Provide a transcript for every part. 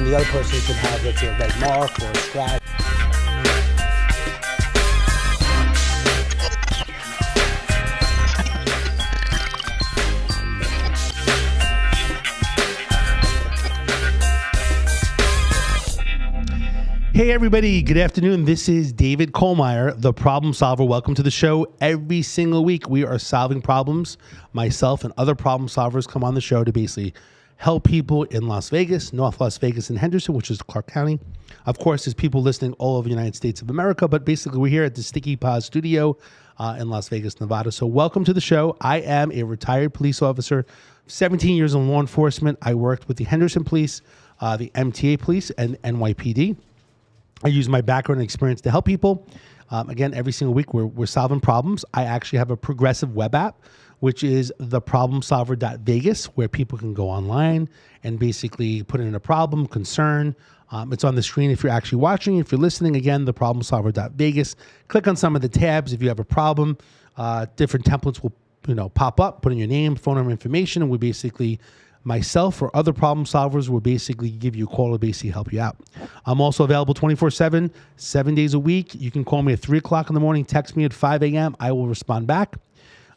the other person could have, let's say, a red mark or a scratch. Hey everybody, good afternoon. This is David Kohlmeier, the problem solver. Welcome to the show. Every single week we are solving problems. Myself and other problem solvers come on the show to basically help people in Las Vegas, North Las Vegas and Henderson, which is Clark County. Of course, there's people listening all over the United States of America, but basically we're here at the Sticky Paws studio in Las Vegas, Nevada. So welcome to the show. I am a retired police officer, 17 years in law enforcement. I worked with the Henderson Police, the MTA Police, and NYPD. I use my background and experience to help people. Again, every single week we're solving problems. I actually have a progressive web app, which is theproblemsolver.vegas, where people can go online and basically put in a problem, concern. It's on the screen if you're actually watching. If you're listening, again, theproblemsolver.vegas. Click on some of the tabs if you have a problem. Different templates will pop up. Put in your name, phone number, information, and we basically, myself or other problem solvers, will basically give you a call to basically help you out. I'm also available 24/7, 7 days a week. You can call me at 3 o'clock in the morning, text me at 5 a.m. I will respond back.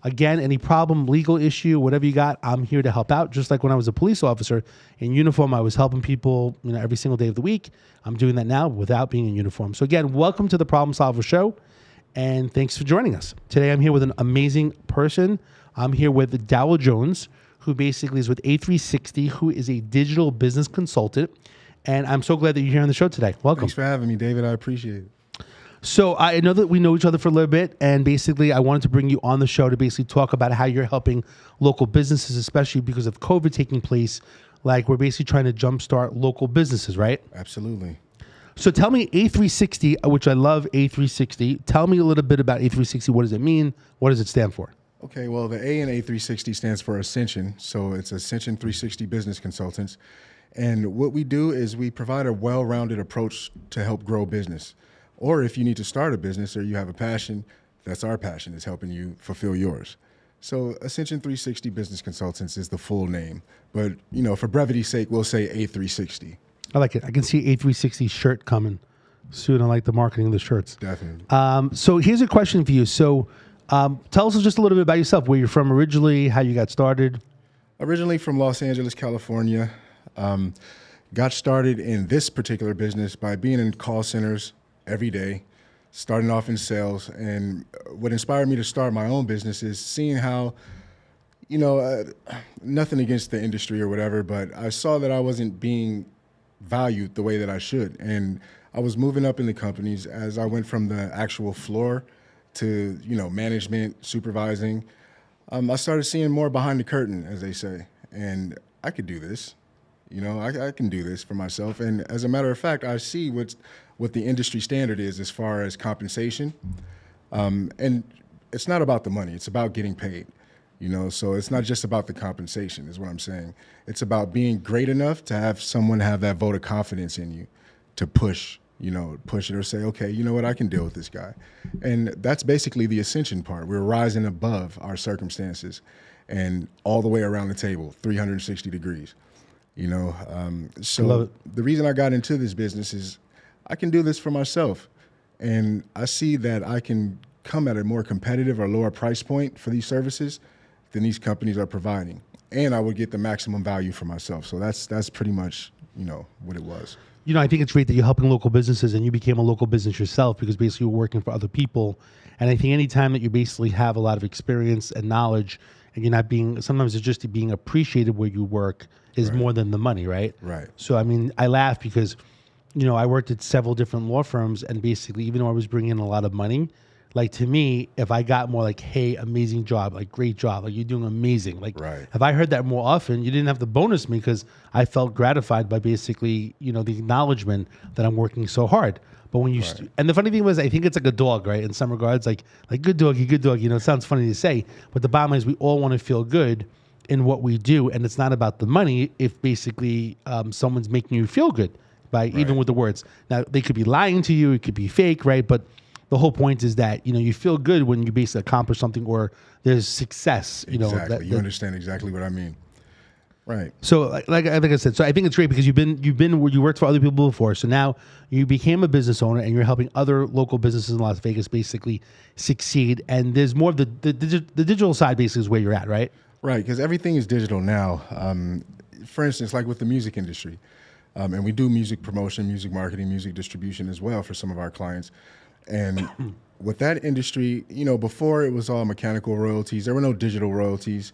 Again, any problem, legal issue, whatever you got, I'm here to help out. Just like when I was a police officer in uniform, I was helping people every single day of the week. I'm doing that now without being in uniform. So again, welcome to the Problem Solver Show, and thanks for joining us. Today I'm here with an amazing person. I'm here with Daryl Jones, who basically is with A360, who is a digital business consultant. And I'm so glad that you're here on the show today. Welcome. Thanks for having me, David. I appreciate it. So I know that we know each other for a little bit, and basically I wanted to bring you on the show to basically talk about how you're helping local businesses, especially because of COVID taking place. Like, we're basically trying to jumpstart local businesses, right? Absolutely. So tell me A360, which I love A360. Tell me a little bit about A360. What does it mean? What does it stand for? Okay, well, the A in A360 stands for Ascension. So it's Ascension 360 Business Consultants. And what we do is we provide a well-rounded approach to help grow business. Or if you need to start a business or you have a passion, that's our passion, is helping you fulfill yours. So Ascension 360 Business Consultants is the full name. But, for brevity's sake, we'll say A360. I like it. I can see A360 shirt coming soon. I like the marketing of the shirts. Definitely. So here's a question for you. So tell us just a little bit about yourself, where you're from originally, how you got started. Originally from Los Angeles, California. Got started in this particular business by being in call centers every day, starting off in sales. And what inspired me to start my own business is seeing how, nothing against the industry or whatever, but I saw that I wasn't being valued the way that I should. And I was moving up in the companies as I went from the actual floor to, management, supervising. I started seeing more behind the curtain, as they say, and I could do this. I can do this for myself. And as a matter of fact, I see what the industry standard is as far as compensation. And it's not about the money, it's about getting paid. So it's not just about the compensation, is what I'm saying. It's about being great enough to have someone have that vote of confidence in you to push it or say, okay, you know what, I can deal with this guy. And that's basically the ascension part. We're rising above our circumstances and all the way around the table, 360 degrees. So the reason I got into this business is I can do this for myself. And I see that I can come at a more competitive or lower price point for these services than these companies are providing. And I would get the maximum value for myself. So that's pretty much, what it was. I think it's great that you're helping local businesses, and you became a local business yourself because basically you're working for other people. And I think anytime that you basically have a lot of experience and knowledge, and you're not sometimes it's just being appreciated where you work is more than the money, right? Right. So, I laugh because, I worked at several different law firms, and basically, even though I was bringing in a lot of money, like, to me, if I got more like, hey, amazing job, like, great job, like, you're doing amazing. Like, if I heard that more often, you didn't have to bonus me because I felt gratified by basically, the acknowledgement that I'm working so hard. But when you, and the funny thing was, I think it's like a dog, right? In some regards, like good doggy, it sounds funny to say, but the bottom line is we all want to feel good in what we do. And it's not about the money if basically someone's making you feel good by even with the words. Now, they could be lying to you, it could be fake, right? But the whole point is that, you feel good when you basically accomplish something or there's success, Exactly. You understand exactly what I mean. Right. So like I said, so I think it's great because you worked for other people before. So now you became a business owner and you're helping other local businesses in Las Vegas basically succeed. And there's more of the digital side basically is where you're at, right? Right, because everything is digital now. For instance, like with the music industry, and we do music promotion, music marketing, music distribution as well for some of our clients. And with that industry, before it was all mechanical royalties. There were no digital royalties,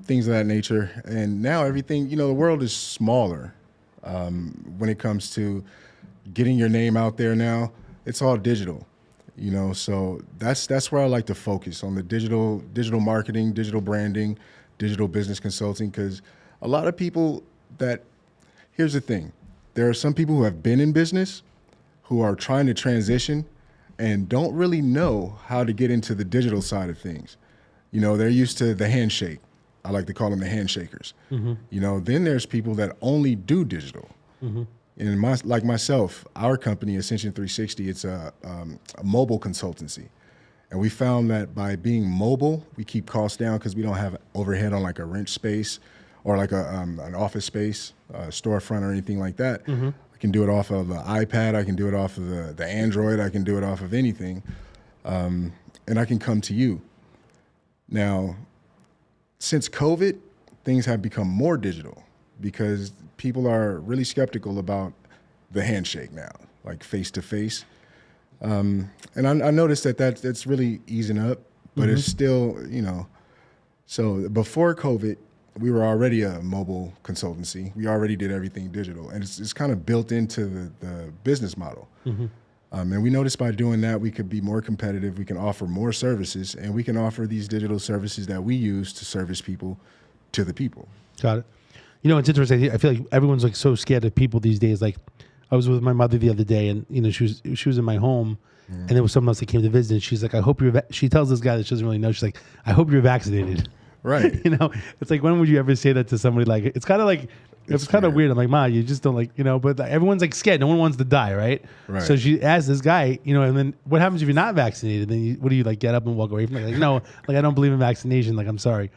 things of that nature. And now everything, the world is smaller when it comes to getting your name out there now. It's all digital, so that's where I like to focus on the digital marketing, digital branding, digital business consulting, because a lot of people here's the thing. There are some people who have been in business who are trying to transition and don't really know how to get into the digital side of things. They're used to the handshake. I like to call them the handshakers. Mm-hmm. Then there's people that only do digital. Mm-hmm. And like myself, our company, Ascension 360, it's a mobile consultancy. And we found that by being mobile, we keep costs down because we don't have overhead on like a rent space or like an office space, storefront or anything like that. Mm-hmm. I can do it off of the iPad. I can do it off of the Android. I can do it off of anything. And I can come to you. Now, since COVID, things have become more digital because people are really skeptical about the handshake now, like face-to-face. And I noticed that's really easing up, but mm-hmm. It's still, so before COVID, we were already a mobile consultancy. We already did everything digital, and it's kind of built into the business model. Mm-hmm. And we noticed by doing that, we could be more competitive. We can offer more services, and we can offer these digital services that we use to service people to the people. Got it. It's interesting. I feel like everyone's like so scared of people these days. Like I was with my mother the other day, and she was in my home, mm-hmm. and there was someone else that came to visit. And she's like, "I hope you're." She tells this guy that she doesn't really know. She's like, "I hope you're vaccinated." Right. It's like, when would you ever say that to somebody? Like, it's kind of like, it's kind of weird. I'm like, Ma, you just don't like, but everyone's like scared. No one wants to die, right? Right. So she asked this guy, and then what happens if you're not vaccinated? Then what do you like, get up and walk away from it? Like, no, like, I don't believe in vaccination. Like, I'm sorry.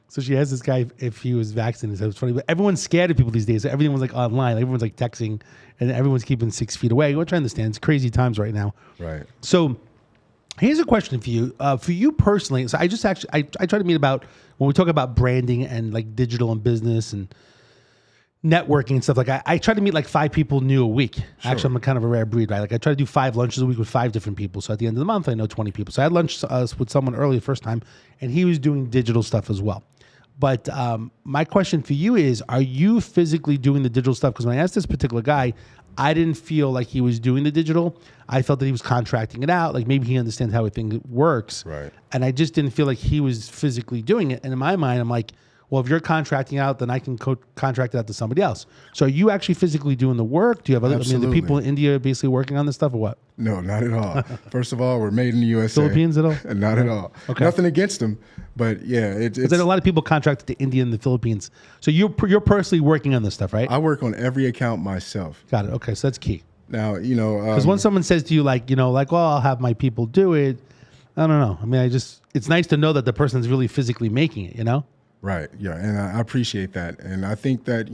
So she asked this guy if he was vaccinated. So it was funny, but everyone's scared of people these days. So everything was like online. Like, everyone's like texting and everyone's keeping 6 feet away, which I understand. It's crazy times right now. Right. So here's a question for you. For you personally, so I try to meet about, when we talk about branding and like digital and business and networking and stuff, like I try to meet like 5 people new a week. Sure. Actually, I'm kind of a rare breed, right? Like I try to do 5 lunches a week with 5 different people. So at the end of the month, I know 20 people. So I had lunch with someone early the first time, and he was doing digital stuff as well. But my question for you is, are you physically doing the digital stuff? Because when I asked this particular guy, I didn't feel like he was doing the digital. I felt that he was contracting it out. Like maybe he understands how everything works. Right. And I just didn't feel like he was physically doing it. And in my mind, I'm like, well, if you're contracting out, then I can contract it out to somebody else. So are you actually physically doing the work? Do you have other, Absolutely. the people in India basically working on this stuff or what? No, not at all. First of all, we're made in the USA. Philippines at all? Not at all. Okay. Nothing against them, but yeah. It's there's a lot of people contracted to India and the Philippines. So you're personally working on this stuff, right? I work on every account myself. Got it. Okay, so that's key. Now, because when someone says to you like, well, I'll have my people do it. I don't know. I mean, it's nice to know that the person's really physically making it, Right. Yeah. And I appreciate that. And I think that,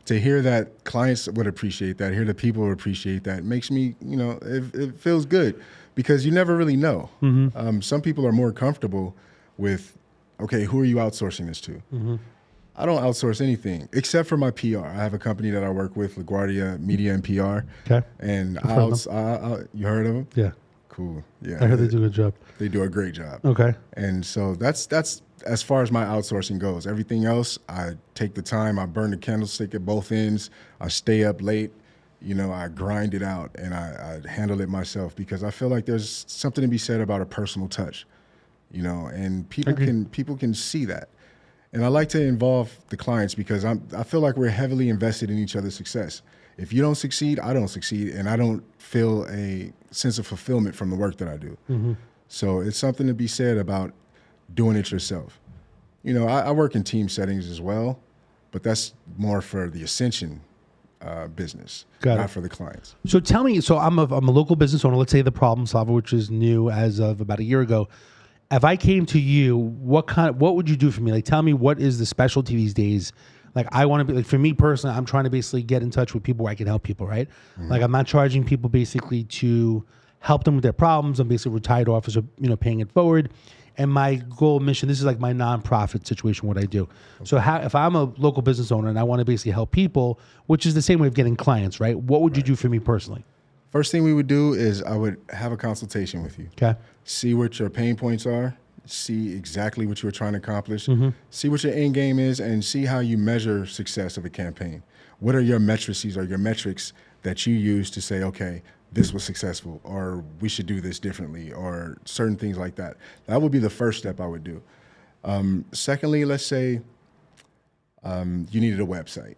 to hear that clients would appreciate that, hear the people would appreciate that makes me, it feels good because you never really know. Mm-hmm. Some people are more comfortable with, okay, who are you outsourcing this to? Mm-hmm. I don't outsource anything except for my PR. I have a company that I work with, LaGuardia Media and PR. Okay. And you heard of them? Yeah. Cool. Yeah. I heard they do a good job. They do a great job. Okay. And so that's as far as my outsourcing goes. Everything else, I take the time, I burn the candlestick at both ends, I stay up late, I grind it out and I handle it myself because I feel like there's something to be said about a personal touch, and people can see that. And I like to involve the clients because I feel like we're heavily invested in each other's success. If you don't succeed, I don't succeed, and I don't feel a sense of fulfillment from the work that I do. Mm-hmm. So it's something to be said about doing it yourself. I work in team settings as well, but that's more for the Ascension business, not for the clients. So tell me, I'm a local business owner, let's say the Problem Solver, which is new as of about a year ago. If I came to you, what would you do for me? Like, tell me what is the specialty these days? Like I want to be like, for me personally, I'm trying to basically get in touch with people where I can help people, right? Like I'm not charging people basically to help them with their problems. I'm basically a retired officer, paying it forward. And my goal mission, this is like my nonprofit situation, what I do. So if I'm a local business owner and I want to basically help people, which is the same way of getting clients, right? What would you do for me personally? First thing we would do is I would have a consultation with you. Okay. See what your pain points are, see exactly what you're trying to accomplish, see what your end game is, and see how you measure success of a campaign. What are your matrices or your metrics that you use to say, okay, this was successful, or we should do this differently, or certain things like that. That would be the first step I would do. Secondly, let's say you needed a website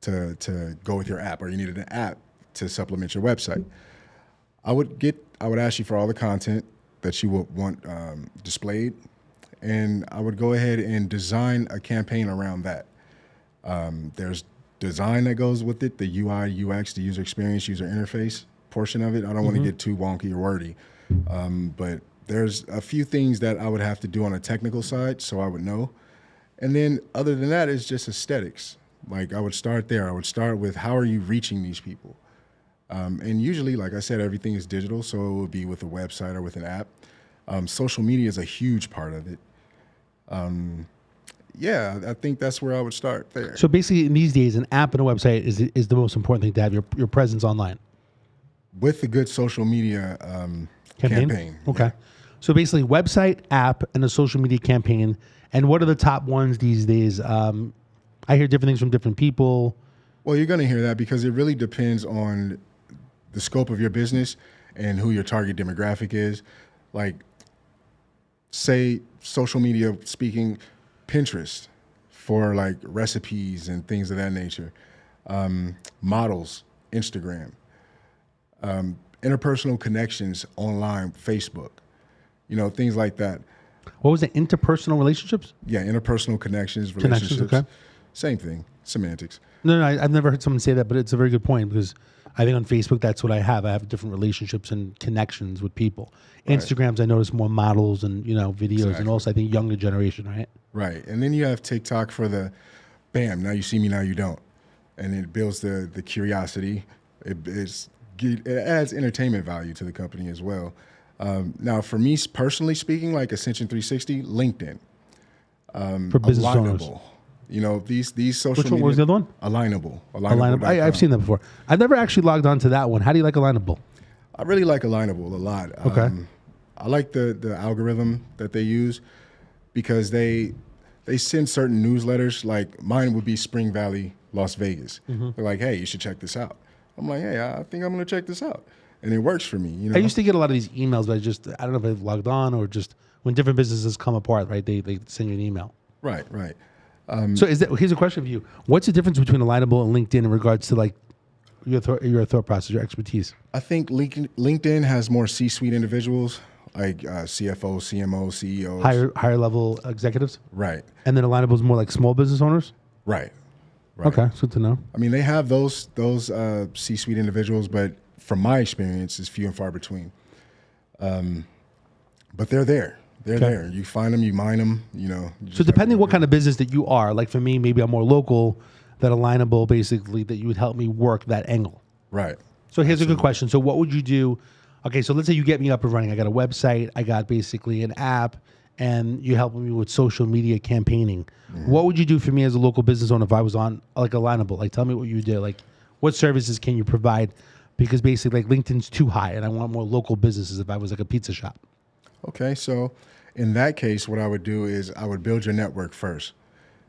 to go with your app, or you needed an app to supplement your website. I would ask you for all the content that you would want displayed, and I would go ahead and design a campaign around that. There's design that goes with it, the UI, UX, the user experience, user interface portion of it. I don't want to get too wonky or wordy, but there's a few things that I would have to do on a technical side, so I would know. And then other than that, it's just aesthetics. Like I would start there. I would start with, how are you reaching these people? And usually, like I said, everything is digital, so it would be with a website or with an app. Social media is a huge part of it. Yeah, I think that's where I would start there. So basically, in these days, an app and a website is the most important thing to have your presence online. With a good social media campaign. Okay. Yeah. So basically, website, app, and a social media campaign. And what are the top ones these days? I hear different things from different people. Well, you're going to hear that because it really depends on the scope of your business and who your target demographic is. Like, say, social media speaking, Pinterest for like recipes and things of that nature. Models, Instagram. Interpersonal connections online, Facebook. Things like that. What was it? Interpersonal relationships? Yeah, interpersonal connections, relationships. Okay. Same thing, semantics. No, I've never heard someone say that, but it's a very good point because I think on Facebook, that's what I have. I have different relationships and connections with people. Right. Instagrams, I notice more models and, videos, exactly. And also I think younger generation, right? Right. And then you have TikTok for the, bam, now you see me, now you don't. And it builds the curiosity. It adds entertainment value to the company as well. Now, for me personally speaking, like Ascension 360, LinkedIn. For business owners. These social Which one was the other one? Alignable. I've seen that before. I've never actually logged on to that one. How do you like Alignable? I really like Alignable a lot. Okay. I like the algorithm that they use because they send certain newsletters. Like mine would be Spring Valley, Las Vegas. They're like, hey, you should check this out. I'm like, hey, I think I'm going to check this out. And it works for me. I used to get a lot of these emails, but I don't know if I've logged on or just when different businesses come apart, right? They send you an email. Right. So here's a question for you. What's the difference between Alignable and LinkedIn in regards to like your thought process, your expertise? I think LinkedIn has more C-suite individuals like CFOs, CMOs, CEOs. Higher level executives? Right. And then Alignable is more like small business owners? Right. Okay, it's good to know. I mean, they have those C-suite individuals, but from my experience, it's few and far between. But they're there. They're there. You find them, you mine them, So depending what kind of business that you are, like for me, maybe I'm more local, that Alignable basically, that you would help me work that angle. Right. So here's a good question. So what would you do? Okay, so let's say you get me up and running. I got a website, I got basically an app, and you help me with social media campaigning. What would you do for me as a local business owner if I was on like Alignable? Like tell me what you do. Like what services can you provide? Because basically like LinkedIn's too high and I want more local businesses if I was like a pizza shop. Okay, so in that case, what I would do is I would build your network first.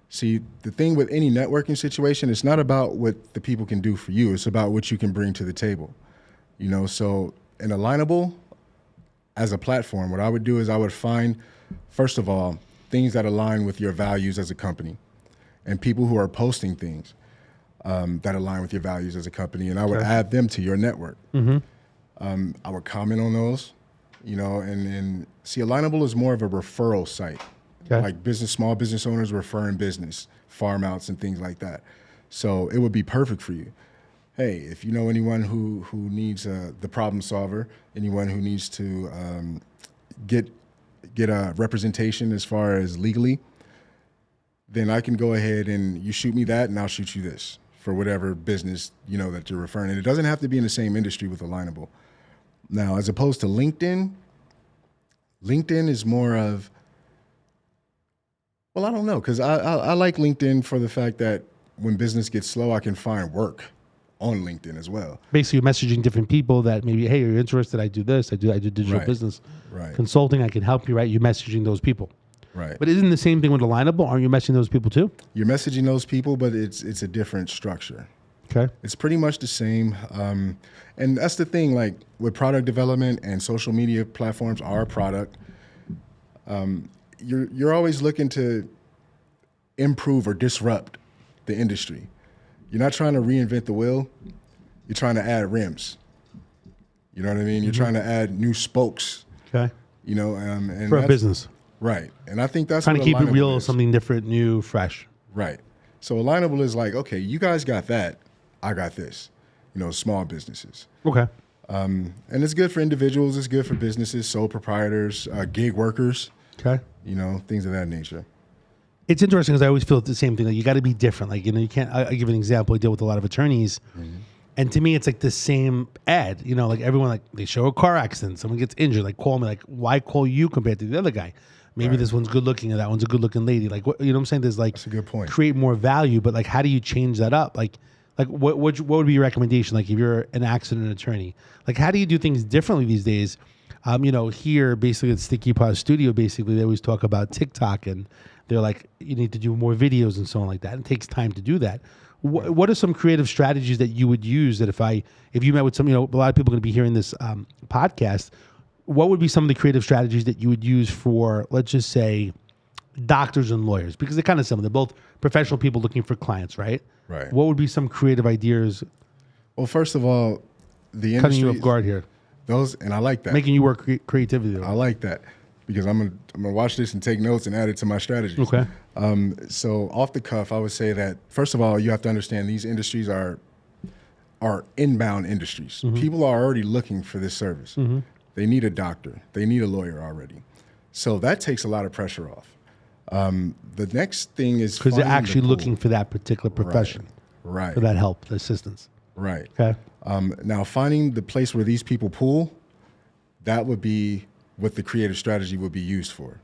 See, the thing with any networking situation, it's not about what the people can do for you. It's about what you can bring to the table. So in Alignable, as a platform, what I would do is I would find, first of all, things that align with your values as a company and people who are posting things that align with your values as a company. And I would add them to your network. I would comment on those. And see, Alignable is more of a referral site, like small business owners referring business, farm outs and things like that. So it would be perfect for you. Hey, if you know anyone who needs the problem solver, anyone who needs to get a representation as far as legally, then I can go ahead and you shoot me that and I'll shoot you this for whatever business, that you're referring. And it doesn't have to be in the same industry with Alignable. Now, as opposed to LinkedIn is more of, well, I don't know, because I like LinkedIn for the fact that when business gets slow, I can find work on LinkedIn as well. Basically, you're messaging different people that maybe, hey, you're interested, I do this, I do digital business consulting, I can help you, right? You're messaging those people. Right. But isn't the same thing with Alignable? Aren't you messaging those people too? You're messaging those people, but it's a different structure. Okay. It's pretty much the same. And that's the thing, like with product development and social media platforms, our product, you're always looking to improve or disrupt the industry. You're not trying to reinvent the wheel. You're trying to add rims. You know what I mean? You're trying to add new spokes. Okay. And for a business. Right. And I think that's trying to keep it real, is. Something different, new, fresh. Right. So Alignable is like, okay, you guys got that. I got this. Small businesses. Okay. And it's good for individuals. It's good for businesses, sole proprietors, gig workers. Okay. Things of that nature. It's interesting because I always feel the same thing. Like you got to be different. Like, you can't, I give an example. I deal with a lot of attorneys. And to me, it's like the same ad, like everyone, like they show a car accident, someone gets injured, like call me, like why call you compared to the other guy? Maybe this one's good looking and that one's a good looking lady. Like, what, what I'm saying? There's like, that's a good point. Create Create more value, but like, how do you change that up? Like what would be your recommendation? Like if you're an accident attorney, like how do you do things differently these days? Here basically at Sticky Paws Studio, basically they always talk about TikTok and they're like, you need to do more videos and so on like that. It takes time to do that. What are some creative strategies that you would use that if you met with some, a lot of people are going to be hearing this podcast, what would be some of the creative strategies that you would use for, let's just say, doctors and lawyers? Because they're kind of similar. They're both professional people looking for clients, right? Right. What would be some creative ideas? Well, first of all, the industry... Cutting you off guard here. And I like that. Making you work creativity. I like that. Because I'm gonna watch this and take notes and add it to my strategies. Okay. So off the cuff, I would say that first of all, you have to understand these industries are inbound industries. People are already looking for this service. They need a doctor. They need a lawyer already. So that takes a lot of pressure off. The next thing is because they're actually looking for that particular profession. Right. For that help, the assistance. Right. Okay. Now finding the place where these people pool, that would be what the creative strategy would be used for.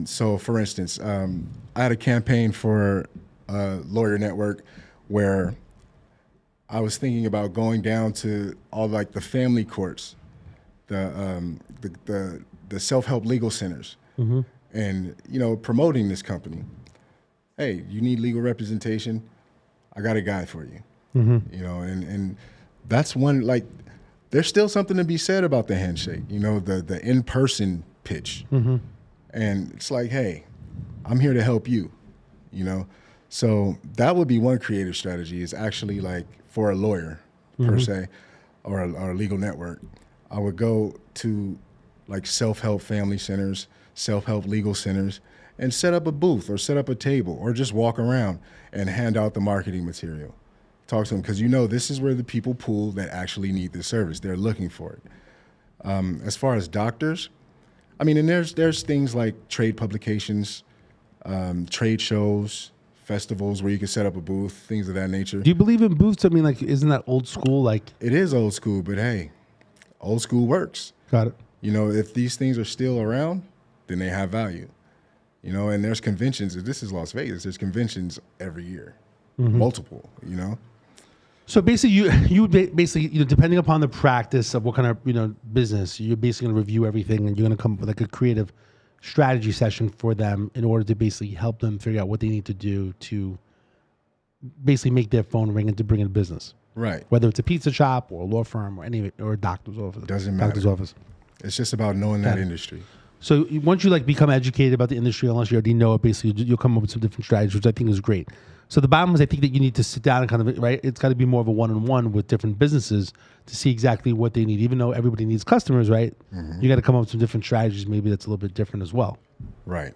So for instance, I had a campaign for a lawyer network where I was thinking about going down to all like the family courts, the self-help legal centers, and promoting this company. Hey, you need legal representation? I got a guy for you. And that's one, like, there's still something to be said about the handshake, the in-person pitch. And it's like, hey, I'm here to help you, So that would be one creative strategy, is actually like for a lawyer per se, or a legal network. I would go to like self-help family centers, self-help legal centers, and set up a booth or set up a table or just walk around and hand out the marketing material. Talk to them, because this is where the people pool that actually need this service. They're looking for it. As far as doctors, I mean, and there's things like trade publications, trade shows, festivals where you can set up a booth, things of that nature. Do you believe in booths? I mean, like, isn't that old school? Like, it is old school, but hey, old school works. Got it. If these things are still around, then they have value. And there's conventions. This is Las Vegas. There's conventions every year, multiple. So basically, you would basically, depending upon the practice of what kind of business, you're basically going to review everything, and you're going to come up with like a creative strategy session for them in order to basically help them figure out what they need to do to basically make their phone ring and to bring in business. Right. Whether it's a pizza shop or a law firm or or a doctor's office. Doesn't matter. Doctor's office. It's just about knowing that industry. So once you become educated about the industry, unless you already know it, basically you'll come up with some different strategies, which I think is great. So the bottom is, I think that you need to sit down and kind of, right, it's got to be more of a one-on-one with different businesses to see exactly what they need. Even though everybody needs customers, right? You got to come up with some different strategies. Maybe that's a little bit different as well. Right.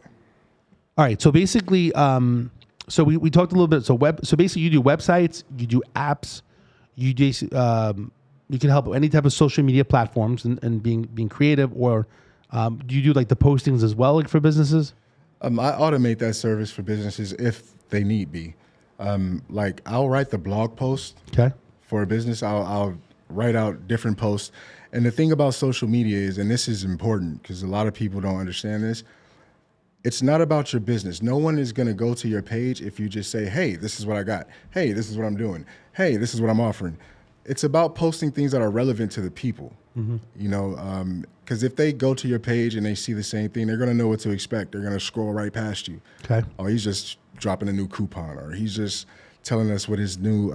All right. So basically, so we talked a little bit. So basically you do websites, you do apps, you can help any type of social media platforms and being creative, or do you do like the postings as well, like for businesses? I automate that service for businesses if they need be. Like I'll write the blog post for a business. I'll write out different posts. And the thing about social media is, and this is important because a lot of people don't understand this, it's not about your business. No one is going to go to your page if you just say, hey, this is what I got. Hey, this is what I'm doing. Hey, this is what I'm offering. It's about posting things that are relevant to the people, you know, because if they go to your page and they see the same thing, they're going to know what to expect. They're going to scroll right past you. Okay. Oh, he's just dropping a new coupon, or he's just telling us what his new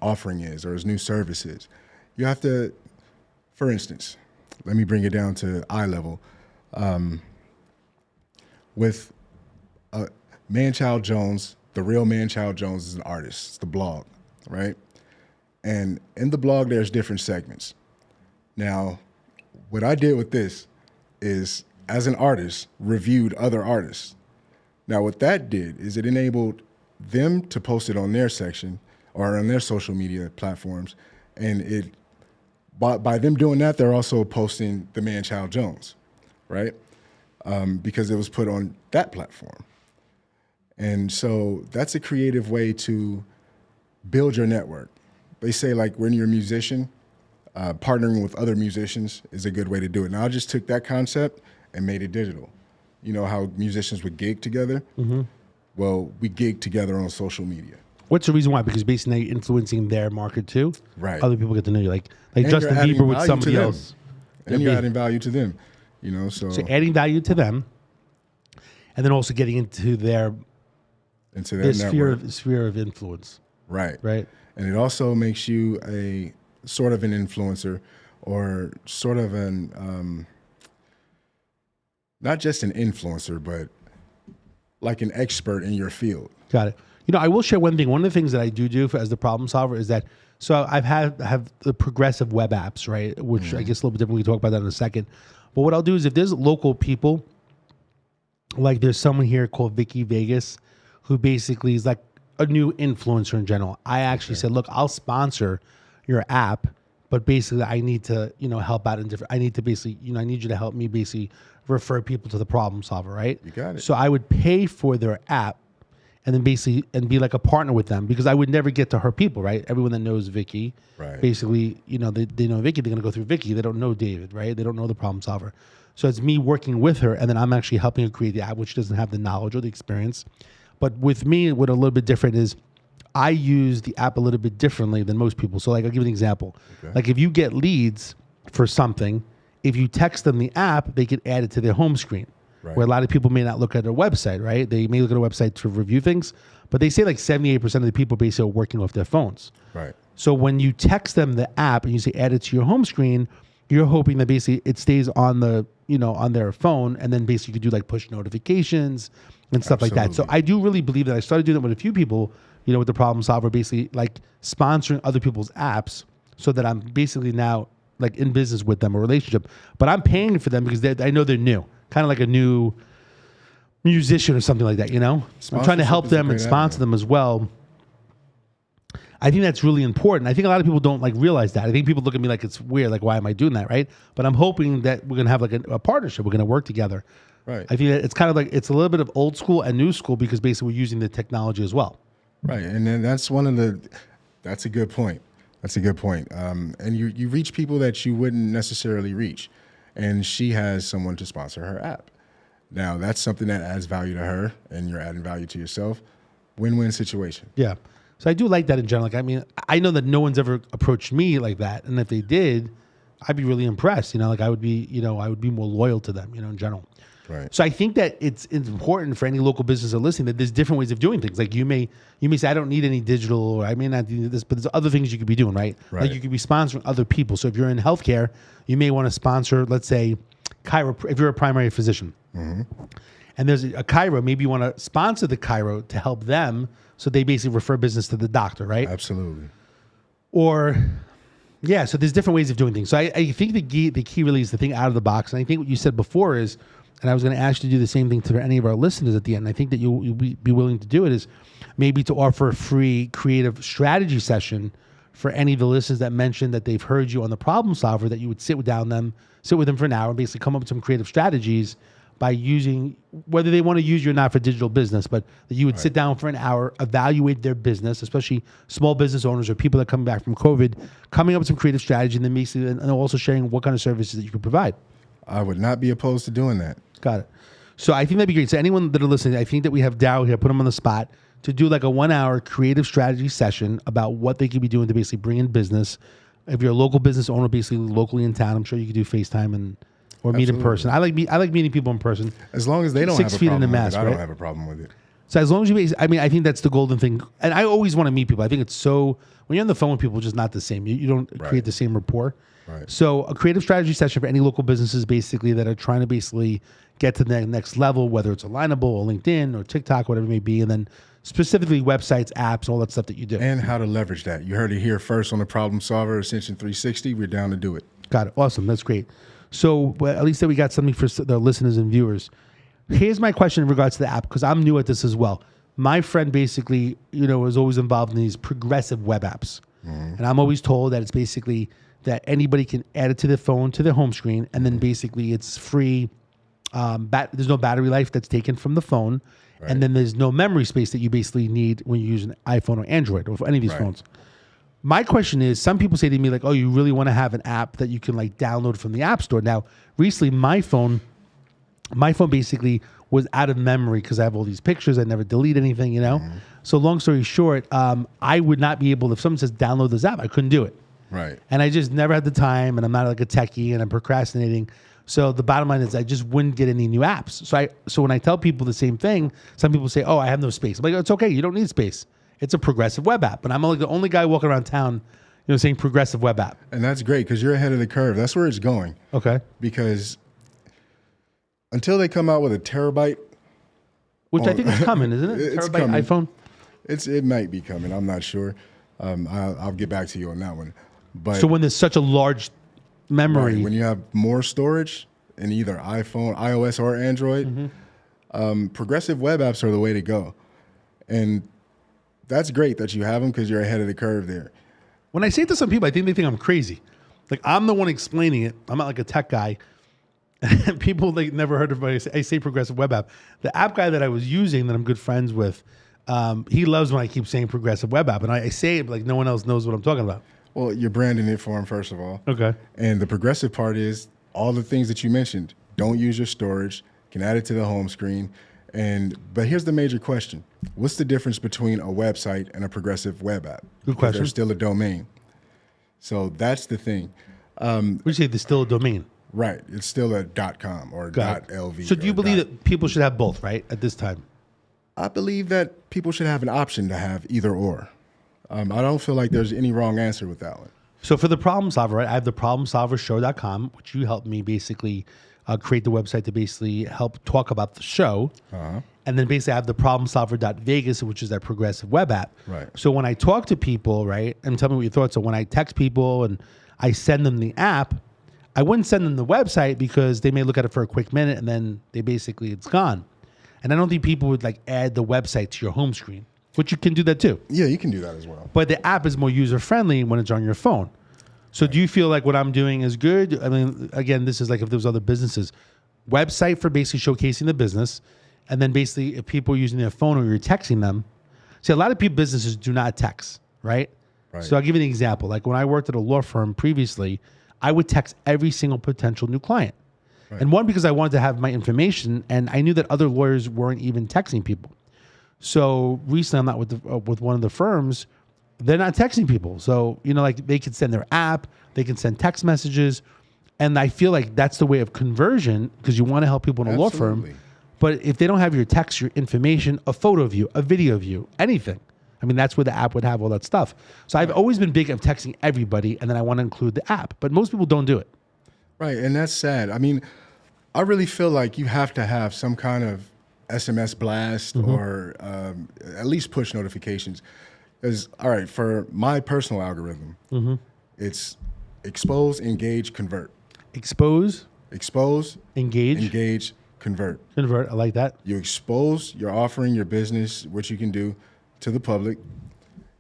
offering is or his new service is. You have to, for instance, let me bring it down to eye level. With Man-Child Jones, the real Man-Child Jones is an artist. It's the blog, right? And in the blog, there's different segments. Now, what I did with this is, as an artist, reviewed other artists. Now, what that did is it enabled them to post it on their section or on their social media platforms. And it, by them doing that, they're also posting the Man-Child Jones, right? Because it was put on that platform. And so that's a creative way to build your network. They say, like, when you're a musician, partnering with other musicians is a good way to do it. Now, I just took that concept and made it digital. You know how musicians would gig together? Well, we gig together on social media. What's the reason why? Because basically now you're influencing their market too. Right. Other people get to know you, like Justin Bieber with somebody else. And you're adding value to them. You know, so adding value to them, and then also getting into their sphere of influence. Right. Right. And it also makes you a sort of an influencer, or sort of an not just an influencer, but like an expert in your field. Got it. You know, I will share one thing. One of the things that I do as the problem solver is that, so I have the progressive web apps, right? Which I guess a little bit different. We can talk about that in a second. But what I'll do is, if there's local people, like there's someone here called Vicky Vegas, who basically is like a new influencer in general. I actually said, look, I'll sponsor your app, but basically I need to, you know, help out in different, I need to basically, you know, I need you to help me basically refer people to the problem solver, right? You got it. So I would pay for their app and then basically, and be like a partner with them, because I would never get to her people, right? Everyone that knows Vicky, basically, you know, they know Vicky, they're going to go through Vicky. They don't know David, right? They don't know the problem solver. So it's me working with her, and then I'm actually helping her create the app, which doesn't have the knowledge or the experience. But with me, what a little bit different is I use the app a little bit differently than most people. So like, I'll give you an example. Like if you get leads for something, if you text them the app, they can add it to their home screen. Where a lot of people may not look at their website, right? They may look at a website to review things, but they say like 78% of the people basically are working off their phones. Right. So when you text them the app and you say add it to your home screen, you're hoping that basically it stays on the, you know, on their phone, and then basically you could do like push notifications and stuff like that. So I do really believe that I started doing that with a few people, you know, with the problem solver, basically like sponsoring other people's apps, so that I'm basically now like in business with them, a relationship, but I'm paying for them because I know they're new. Kind of like a new musician or something like that, you know? I'm trying to help them and sponsor them as well. I think that's really important. I think a lot of people don't like realize that. I think people look at me like it's weird, like why am I doing that, right? But I'm hoping that we're gonna have like a partnership. We're gonna work together. Right. I think that it's kind of like, it's a little bit of old school and new school, because basically we're using the technology as well. Right, and then that's a good point. That's a good point. And you reach people that you wouldn't necessarily reach. And she has someone to sponsor her app. Now, that's something that adds value to her, and you're adding value to yourself. Win-win situation. Yeah. So I do like that in general. Like, I mean, I know that no one's ever approached me like that. And if they did, I'd be really impressed. You know, like I would be more loyal to them, you know, in general. Right. So I think that it's important for any local business listening that there's different ways of doing things. Like you may say, I don't need any digital, or I may not do this, but there's other things you could be doing, right? Like you could be sponsoring other people. So if you're in healthcare, you may want to sponsor, let's say, if you're a primary physician, and there's a chiro, maybe you want to sponsor the chiro to help them, so they basically refer business to the doctor, right? Absolutely. Or, yeah, so there's different ways of doing things. So I think the key really is the thing out of the box. And I think what you said before is, and I was going to ask you to do the same thing to any of our listeners at the end. I think that you'll be willing to do it, is maybe to offer a free creative strategy session for any of the listeners that mentioned that they've heard you on the problem solver, that you would sit with them for an hour and basically come up with some creative strategies by using, whether they want to use you or not for digital business, but that you would sit down for an hour, evaluate their business, especially small business owners or people that come back from COVID, coming up with some creative strategy, and then basically, and also sharing what kind of services that you could provide. I would not be opposed to doing that. Got it. So I think that'd be great. So anyone that are listening, I think that we have Daryl here, put him on the spot to do like a 1 hour creative strategy session about what they could be doing to basically bring in business. If you're a local business owner, basically locally in town, I'm sure you could do FaceTime or meet in person. I like meeting people in person. As long as they don't 6 have a feet problem in a with mask, it, I right? don't have a problem with it. So as long as you, I think that's the golden thing. And I always want to meet people. I think it's so, when you're on the phone with people, it's just not the same. You don't create the same rapport. Right. So a creative strategy session for any local businesses basically that are trying to basically get to the next level, whether it's Alignable or LinkedIn or TikTok, whatever it may be, and then specifically websites, apps, all that stuff that you do. And how to leverage that. You heard it here first on the Problem Solver Ascension 360. We're down to do it. Got it. Awesome. That's great. So at least that we got something for the listeners and viewers. Here's my question in regards to the app, because I'm new at this as well. My friend basically, is always involved in these progressive web apps. Mm-hmm. And I'm always told that it's basically that anybody can add it to their phone, to their home screen, and then basically it's free. There's no battery life that's taken from the phone. Right. And then there's no memory space that you basically need when you use an iPhone or Android or any of these phones. My question is, some people say to me like, oh, you really want to have an app that you can like download from the App Store. Now, recently my phone basically was out of memory because I have all these pictures. I never delete anything, Mm-hmm. So long story short, I would not be able, if someone says download this app, I couldn't do it. Right. And I just never had the time, and I'm not like a techie, and I'm procrastinating. So the bottom line is I just wouldn't get any new apps. So when I tell people the same thing, some people say, oh, I have no space. I'm like, it's okay. You don't need space. It's a progressive web app. And I'm like the only guy walking around town, saying progressive web app. And that's great because you're ahead of the curve. That's where it's going. Okay. Because until they come out with a terabyte. Which I think is coming, isn't it? It's terabyte coming. iPhone? It might be coming. I'm not sure. I'll get back to you on that one. But so when there's such a large memory. Right, when you have more storage in either iPhone, iOS, or Android, progressive web apps are the way to go. And that's great that you have them because you're ahead of the curve there. When I say it to some people, I think they think I'm crazy. Like I'm the one explaining it. I'm not like a tech guy. And people like never heard of it. I say progressive web app. The app guy that I was using that I'm good friends with, he loves when I keep saying progressive web app. And I say it like no one else knows what I'm talking about. Well, you're branding it for him, first of all. Okay. And the progressive part is all the things that you mentioned. Don't use your storage. Can add it to the home screen. But here's the major question. What's the difference between a website and a progressive web app? Good question. They're still a domain. So that's the thing. We say there's still a domain. Right. It's still a .com or .lv. So do you believe that people should have both, right, at this time? I believe that people should have an option to have either or. I don't feel like there's any wrong answer with that one. So for the problem solver, right, I have the problemsolvershow.com, which you helped me basically create the website to basically help talk about the show. Uh-huh. And then basically I have the problemsolver.vegas, which is that progressive web app. Right. So when I talk to people, right, and tell me what your thoughts are, when I text people and I send them the app, I wouldn't send them the website because they may look at it for a quick minute and then it's gone. And I don't think people would like add the website to your home screen, which you can do that too. Yeah, you can do that as well. But the app is more user-friendly when it's on your phone. So do you feel like what I'm doing is good? I mean, again, this is like if there was other businesses. Website for basically showcasing the business. And then basically if people are using their phone or you're texting them. See, a lot of people, businesses do not text, right? So I'll give you an example. Like when I worked at a law firm previously, I would text every single potential new client. Right. And one, because I wanted to have my information, and I knew that other lawyers weren't even texting people. So recently, I'm not with one of the firms. They're not texting people. So, like they can send their app, they can send text messages. And I feel like that's the way of conversion because you want to help people in a law firm. But if they don't have your text, your information, a photo of you, a video of you, anything, I mean, that's where the app would have all that stuff. So I've always been big of texting everybody, and then I want to include the app. But most people don't do it. Right, and that's sad. I mean, I really feel like you have to have some kind of SMS blast or at least push notifications. Because, all right, for my personal algorithm, it's expose, engage, convert. Expose, engage, convert. Convert, I like that. You expose your offering, your business, what you can do to the public.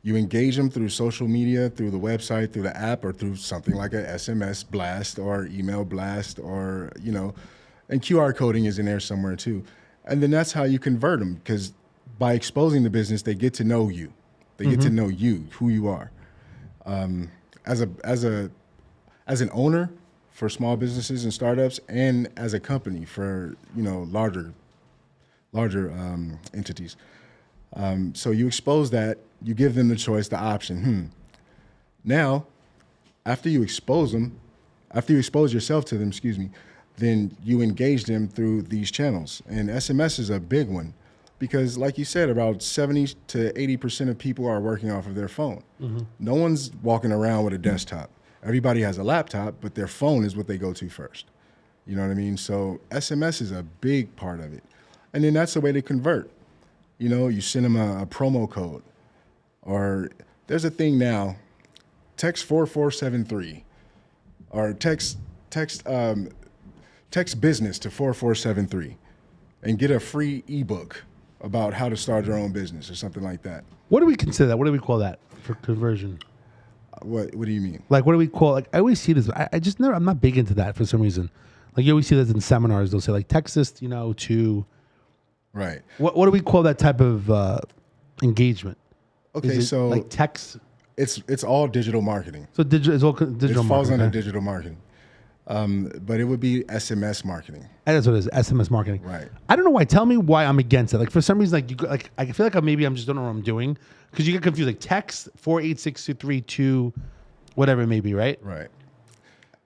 You engage them through social media, through the website, through the app, or through something like a SMS blast or email blast or, And QR coding is in there somewhere too. And then that's how you convert them, because by exposing the business, they get to know you. They get to know you, who you are. As an owner for small businesses and startups, and as a company for larger entities. So you expose that, you give them the choice, the option. Now, after you expose yourself to them, then you engage them through these channels. And SMS is a big one, because like you said, about 70 to 80% of people are working off of their phone. No one's walking around with a desktop. Everybody has a laptop, but their phone is what they go to first. You know what I mean? So SMS is a big part of it. And then that's the way they convert. You send them a promo code, or there's a thing now, text 4473, or text business to 4473 and get a free ebook about how to start your own business or something like that. What do we consider that? What do we call that for conversion? What do you mean? Like, what do we call, like, I always see this. I just never, I'm not big into that for some reason. Like, you always see this in seminars. They'll say, like, text this, to. Right. What do we call that type of engagement? Okay, so like text. It's all digital marketing. So it's all digital marketing. It falls under digital marketing. But it would be SMS marketing. And that's what it is, SMS marketing. Right. I don't know why. Tell me why I'm against it. Like, for some reason, I feel like maybe I'm just don't know what I'm doing, because you get confused. Like, text 486-232, whatever it may be, right? Right.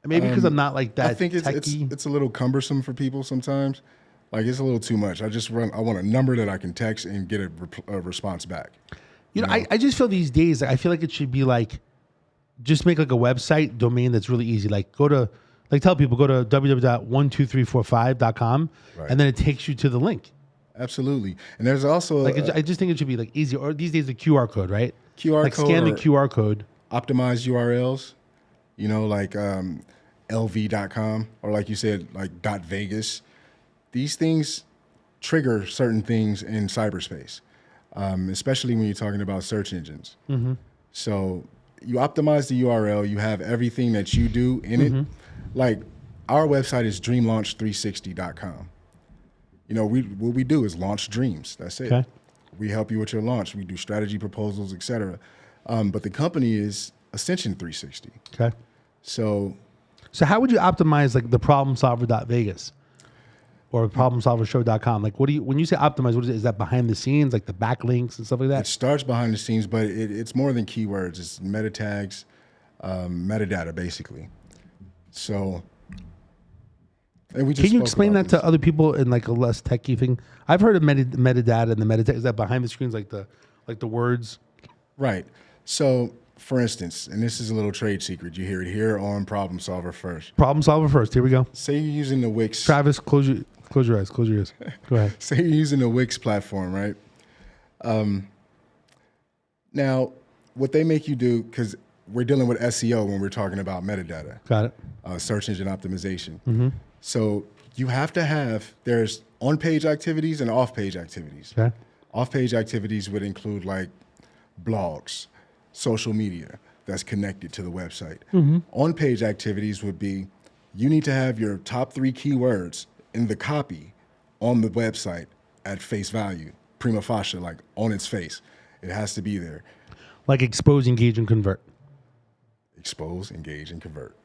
Maybe because I'm not like that. I think it's a little cumbersome for people sometimes. Like, it's a little too much. I want a number that I can text and get a response back. I just feel these days, I feel like it should be like, just make like a website domain that's really easy. Like, tell people, go to www.12345.com, right, and then it takes you to the link. Absolutely. And there's also I just think it should be like easy, or these days the QR code, right? QR code. Scan the QR code. Optimized URLs, like lv.com, or like you said, like .vegas. These things trigger certain things in cyberspace, especially when you're talking about search engines. So you optimize the URL, you have everything that you do in it. Like, our website is dreamlaunch360.com. What we do is launch dreams. That's it. Okay. We help you with your launch. We do strategy proposals, etc. But the company is Ascension 360. Okay. So how would you optimize like the problemsolver.vegas or problemsolvershow.com? Like, when you say optimize, what is it? Is that behind the scenes, like the backlinks and stuff like that? It starts behind the scenes, but it's more than keywords. It's meta tags, metadata, basically. So, and can you explain that to other people in like a less techie thing? I've heard of metadata and the metadata. Is that behind the screens, like the words? Right. So, for instance, and this is a little trade secret, you hear it here on Problem Solver First. Problem Solver First. Here we go. Say you're using the Wix. Travis, close your eyes. Close your ears. Go ahead. Say you're using the Wix platform, right? Now, what they make you do, because we're dealing with SEO when we're talking about metadata. Got it. Search engine optimization. So you have to have, there's on-page activities and off-page activities. Okay. Off-page activities would include like blogs, social media that's connected to the website. On-page activities would be, you need to have your top 3 keywords in the copy on the website at face value, prima facie, like on its face. It has to be there. Like expose, engage, and convert. Expose, engage, and convert.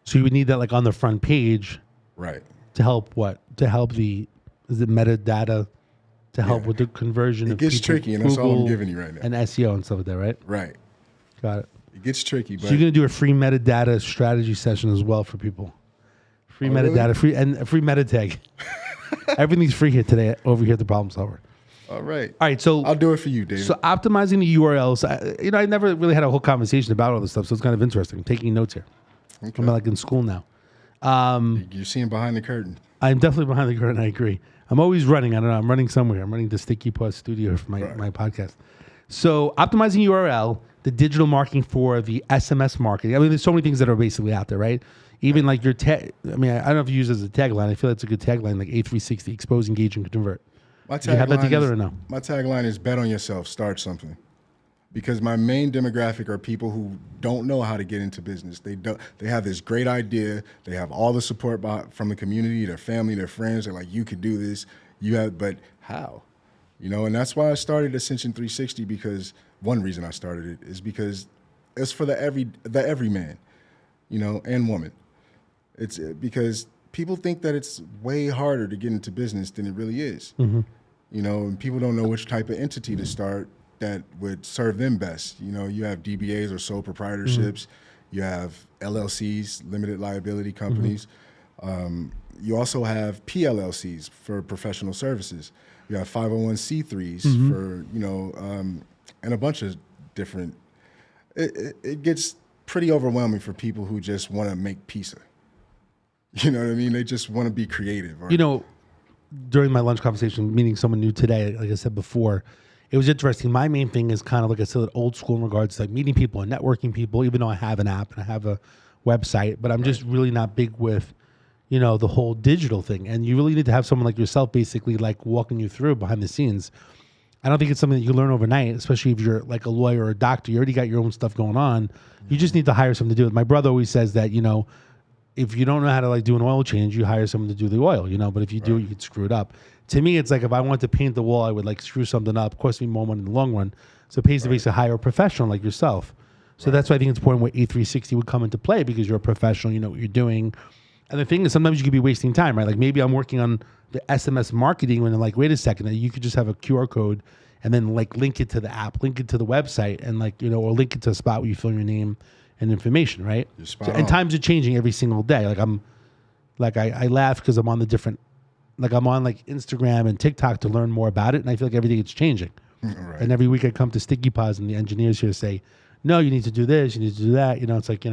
So you would need that like on the front page. Right. To help what? To help is it metadata? To help with the conversion. It gets tricky, and that's all I'm giving you right now. And SEO and stuff like that, right? Right. Got it. It gets tricky. But so you're going to do a free metadata strategy session as well for people. Free metadata, really? free meta tag. Everything's free here today over here at the Problem Solver. All right. All right. So I'll do it for you, David. So optimizing the URLs. I never really had a whole conversation about all this stuff, so it's kind of interesting. I'm taking notes here. Okay. I'm like in school now. You're seeing behind the curtain. I'm definitely behind the curtain. I agree. I'm always running. I don't know. I'm running somewhere. I'm running the Sticky Paws studio for my podcast. So optimizing URL, the digital marketing for the SMS marketing. I mean, there's so many things that are basically out there, right? Even like your I don't know if you use it as a tagline. I feel it's a good tagline, like A360, expose, engage, and convert. Do you have that together or no? My tagline is bet on yourself, start something. because my main demographic are people who don't know how to get into business. They have this great idea. They have all the support from the community, their family, their friends. They're like, you could do this. But how? And that's why I started Ascension 360, because one reason I started it is because it's for the everyman, and woman. It's because people think that it's way harder to get into business than it really is. Mm-hmm. And people don't know which type of entity to start that would serve them best. You have DBAs or sole proprietorships. You have LLCs, limited liability companies. You also have PLLCs for professional services. You have 501c3s for, and a bunch of different. It gets pretty overwhelming for people who just want to make pizza. You know what I mean? They just want to be creative. During my lunch conversation, meeting someone new today, like I said before, it was interesting. My main thing is kind of, like I said, old school in regards to like meeting people and networking people, even though I have an app and I have a website, but I'm just really not big with, the whole digital thing. And you really need to have someone like yourself basically like walking you through behind the scenes. I don't think it's something that you learn overnight, especially if you're like a lawyer or a doctor. You already got your own stuff going on. You just need to hire someone to do it. My brother always says that, if you don't know how to like do an oil change, you hire someone to do the oil, but if you do it, you could screw it up. To me, it's like if I wanted to paint the wall, I would like screw something up, cost me more money in the long run. So it pays to basically hire a professional like yourself. So that's why I think it's important where A360 would come into play, because you're a professional, you know what you're doing. And the thing is, sometimes you could be wasting time, right? Like maybe I'm working on the SMS marketing when I'm like, wait a second, you could just have a QR code and then like link it to the app, link it to the website, and like, or link it to a spot where you fill your name and information, right? And times are changing every single day. Like I laugh because I'm on the different, like I'm on like Instagram and TikTok to learn more about it, and I feel like everything is changing. Right. And every week I come to Sticky Paws and the engineers here say, no, you need to do this, you need to do that. It's like,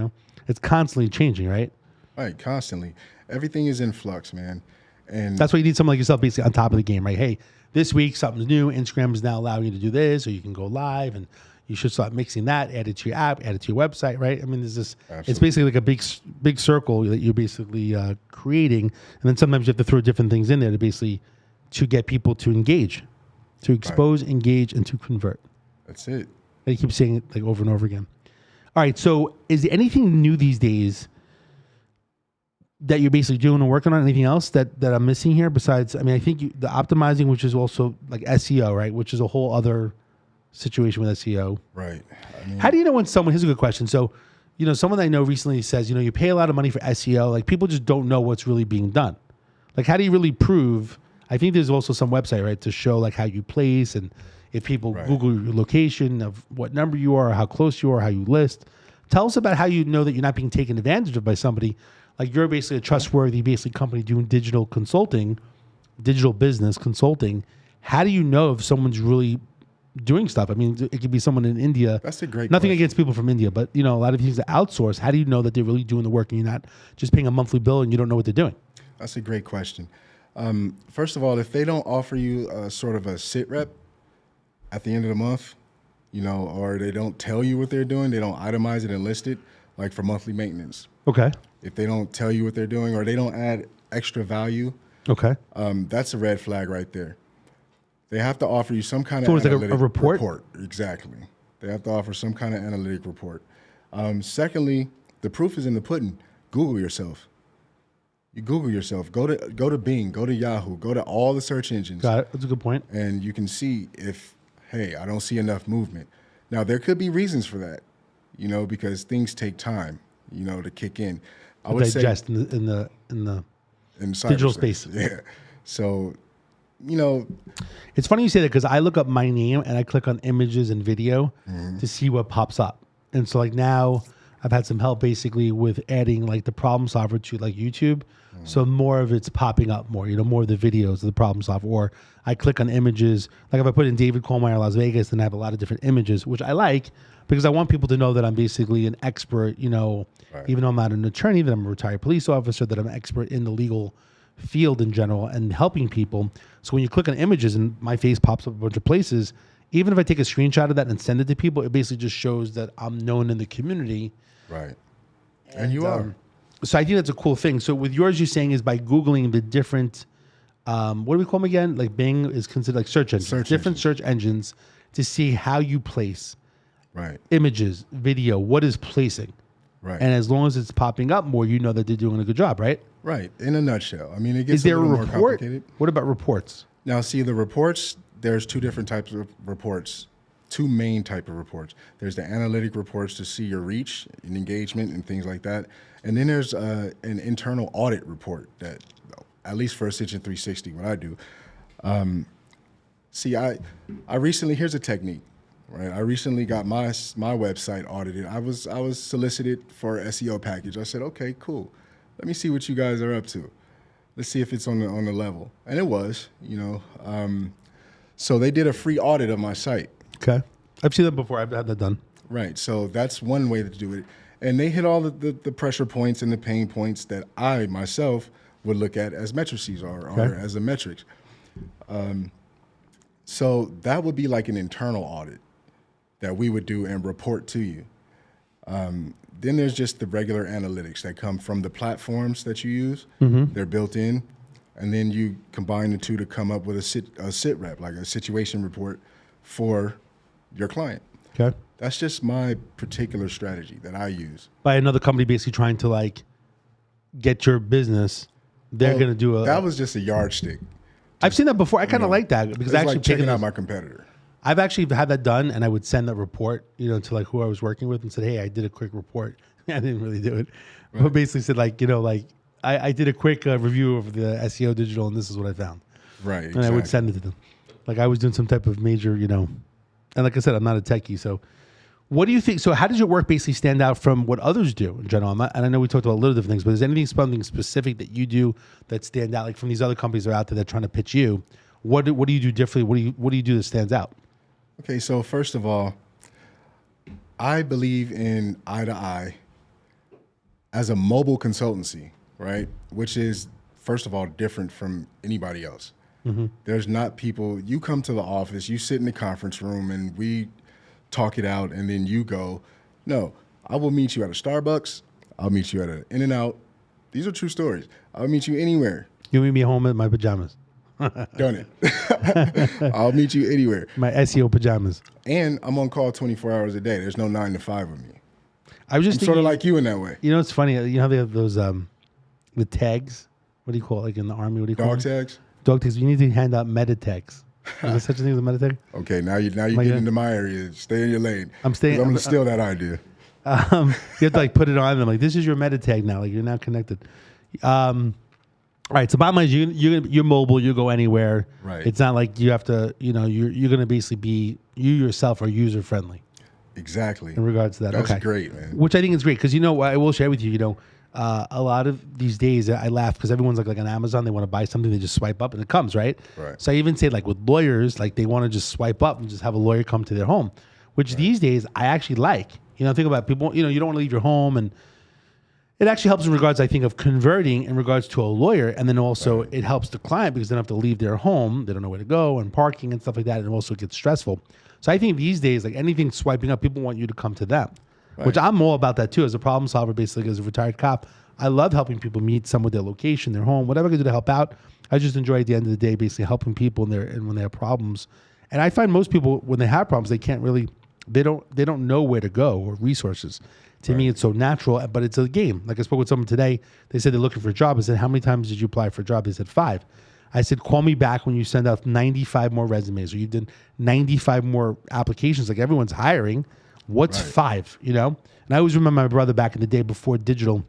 it's constantly changing, right? Right, constantly. Everything is in flux, man. And that's why you need someone like yourself basically on top of the game, right? Hey, this week something's new. Instagram is now allowing you to do this, or you can go live, and you should start mixing that, add it to your app, add it to your website, right? I mean, there's this. Absolutely. It's basically like a big circle that you're basically creating, and then sometimes you have to throw different things in there to get people to engage, to expose, engage, and to convert. That's it. And you keep saying it like over and over again. All right, so is there anything new these days that you're basically doing and working on? Anything else that I'm missing here besides, I mean, I think the optimizing, which is also like SEO, right? Which is a whole other situation with SEO. Right. How do you know when someone, here's a good question. So, someone that I know recently says, you pay a lot of money for SEO. Like people just don't know what's really being done. Like, how do you really prove? I think there's also some website, right, to show like how you place, and if people Google your location of what number you are, how close you are, how you list. Tell us about how you know that you're not being taken advantage of by somebody. Like you're basically a trustworthy company doing digital consulting, digital business consulting. How do you know if someone's really doing stuff? I mean, it could be someone in India. That's a great Nothing question. against people from India, but a lot of things that outsource. How do you know that they're really doing the work and you're not just paying a monthly bill and you don't know what they're doing? That's a great question. First of all, if they don't offer you a sort of a sit rep at the end of the month, or they don't tell you what they're doing, they don't itemize it and list it, like for monthly maintenance. Okay. If they don't tell you what they're doing, or they don't add extra value, okay, that's a red flag right there. They have to offer you some kind of analytic like a report? Exactly. They have to offer some kind of analytic report. Secondly, the proof is in the pudding. Google yourself. You Google yourself. Go to Bing. Go to Yahoo. Go to all the search engines. Got it. That's a good point. And you can see if, hey, I don't see enough movement. Now, there could be reasons for that, because things take time, to kick in. I would digest say in the digital space. Yeah. So, it's funny you say that because I look up my name and I click on images and video to see what pops up. And so like now I've had some help basically with adding like the problem solver to like YouTube. So more of it's popping up more, more of the videos of the problem solver. Or I click on images. Like if I put in David Kohlmeier, Las Vegas, then I have a lot of different images, which I like because I want people to know that I'm basically an expert, even though I'm not an attorney, that I'm a retired police officer, that I'm an expert in the legal field in general and helping people. So when you click on images and my face pops up a bunch of places, even if I take a screenshot of that and send it to people, it basically just shows that I'm known in the community. Right. And you are. So I think that's a cool thing. So with yours, you're saying is by Googling the different, what do we call them again? Like Bing is considered like search engines, search engines to see how you place. Right. images, video, what is placing. Right. And as long as it's popping up more, you know that they're doing a good job, right? Right. In a nutshell. I mean, it gets Is there a a little more report? complicated. What about reports? Now, see, the reports, there's two different types of reports, two main type of reports. There's the analytic reports to see your reach and engagement and things like that. And then there's an internal audit report that, at least for Ascension 360, what I do. See, I recently, here's a technique, right? I recently got my website audited. I was solicited for an SEO package. I said, okay, cool. Let me see what you guys are up to. Let's see if it's on the level. And it was, so they did a free audit of my site. Okay. I've seen that before. I've had that done. Right. So that's one way to do it. And they hit all the pressure points and the pain points that I myself would look at as matrices or as a metrics. So that would be like an internal audit that we would do and report to you. Then there's just the regular analytics that come from the platforms that you use. Mm-hmm. They're built in. And then you combine the two to come up with a sit rep, like a situation report for your client. Okay. That's just my particular strategy that I use. By another company basically trying to like get your business, they're going to do a... That was just a yardstick. I've seen that before. I kind of like that because it's actually like checking out my competitor. I've actually had that done, and I would send that report, to like who I was working with and said, hey, I did a quick report. I didn't really do it. Right. But basically said I did a quick review of the SEO digital, and this is what I found. Right. And I would send it to them. Like I was doing some type of major, and like I said, I'm not a techie. So what do you think? So how does your work basically stand out from what others do in general? And I know we talked about a little different things, but is there something specific that you do that stand out, like from these other companies that are out there that are trying to pitch you? What do you do differently? What do you do that stands out? Okay, so first of all, I believe in eye to eye as a mobile consultancy, right? Which is, first of all, different from anybody else. Mm-hmm. There's not people, you come to the office, you sit in the conference room and we talk it out and then you go. No, I will meet you at a Starbucks. I'll meet you at an In-N-Out. These are true stories. I'll meet you anywhere. You meet me home in my pajamas. Done it. I'll meet you anywhere. My SEO pajamas. And I'm on call 24 hours a day. There's no 9 to 5 with me. I was just sort of like you in that way. You know, it's funny. You know how they have those the tags? What do you call it? Like in the Army, what do you call Dog them? tags? Dog tags. You need to hand out meta tags. Is there such a thing as a meta tag? Okay, now you get into my area. Stay in your lane. I'm going to steal that idea. You have to like put it on them. Like, this is your meta tag now. Like, you're now connected. All right, so bottom line is you're mobile, you go anywhere. Right. It's not like you have to, you're going to basically be, you yourself are user friendly. Exactly. In regards to that. That's okay. Great, man. Which I think is great because, I will share with you, a lot of these days I laugh because everyone's like on Amazon, they want to buy something, they just swipe up and it comes, right? Right. So I even say like with lawyers, like they want to just swipe up and just have a lawyer come to their home, which these days I actually like. Think about people, you don't want to leave your home, and it actually helps in regards, I think, of converting in regards to a lawyer. And then also it helps the client because they don't have to leave their home. They don't know where to go and parking and stuff like that. And it also gets stressful. So I think these days, like anything swiping up, people want you to come to them, which I'm all about that too. As a problem solver, basically as a retired cop, I love helping people meet some with their location, their home, whatever I can do to help out. I just enjoy at the end of the day, basically helping people when they have problems. And I find most people, when they have problems, they can't really, they don't know where to go or resources. To me, it's so natural, but it's a game. Like I spoke with someone today. They said they're looking for a job. I said, how many times did you apply for a job? They said 5. I said, call me back when you send out 95 more resumes or you did 95 more applications. Like everyone's hiring. What's 5, And I always remember my brother back in the day before digital.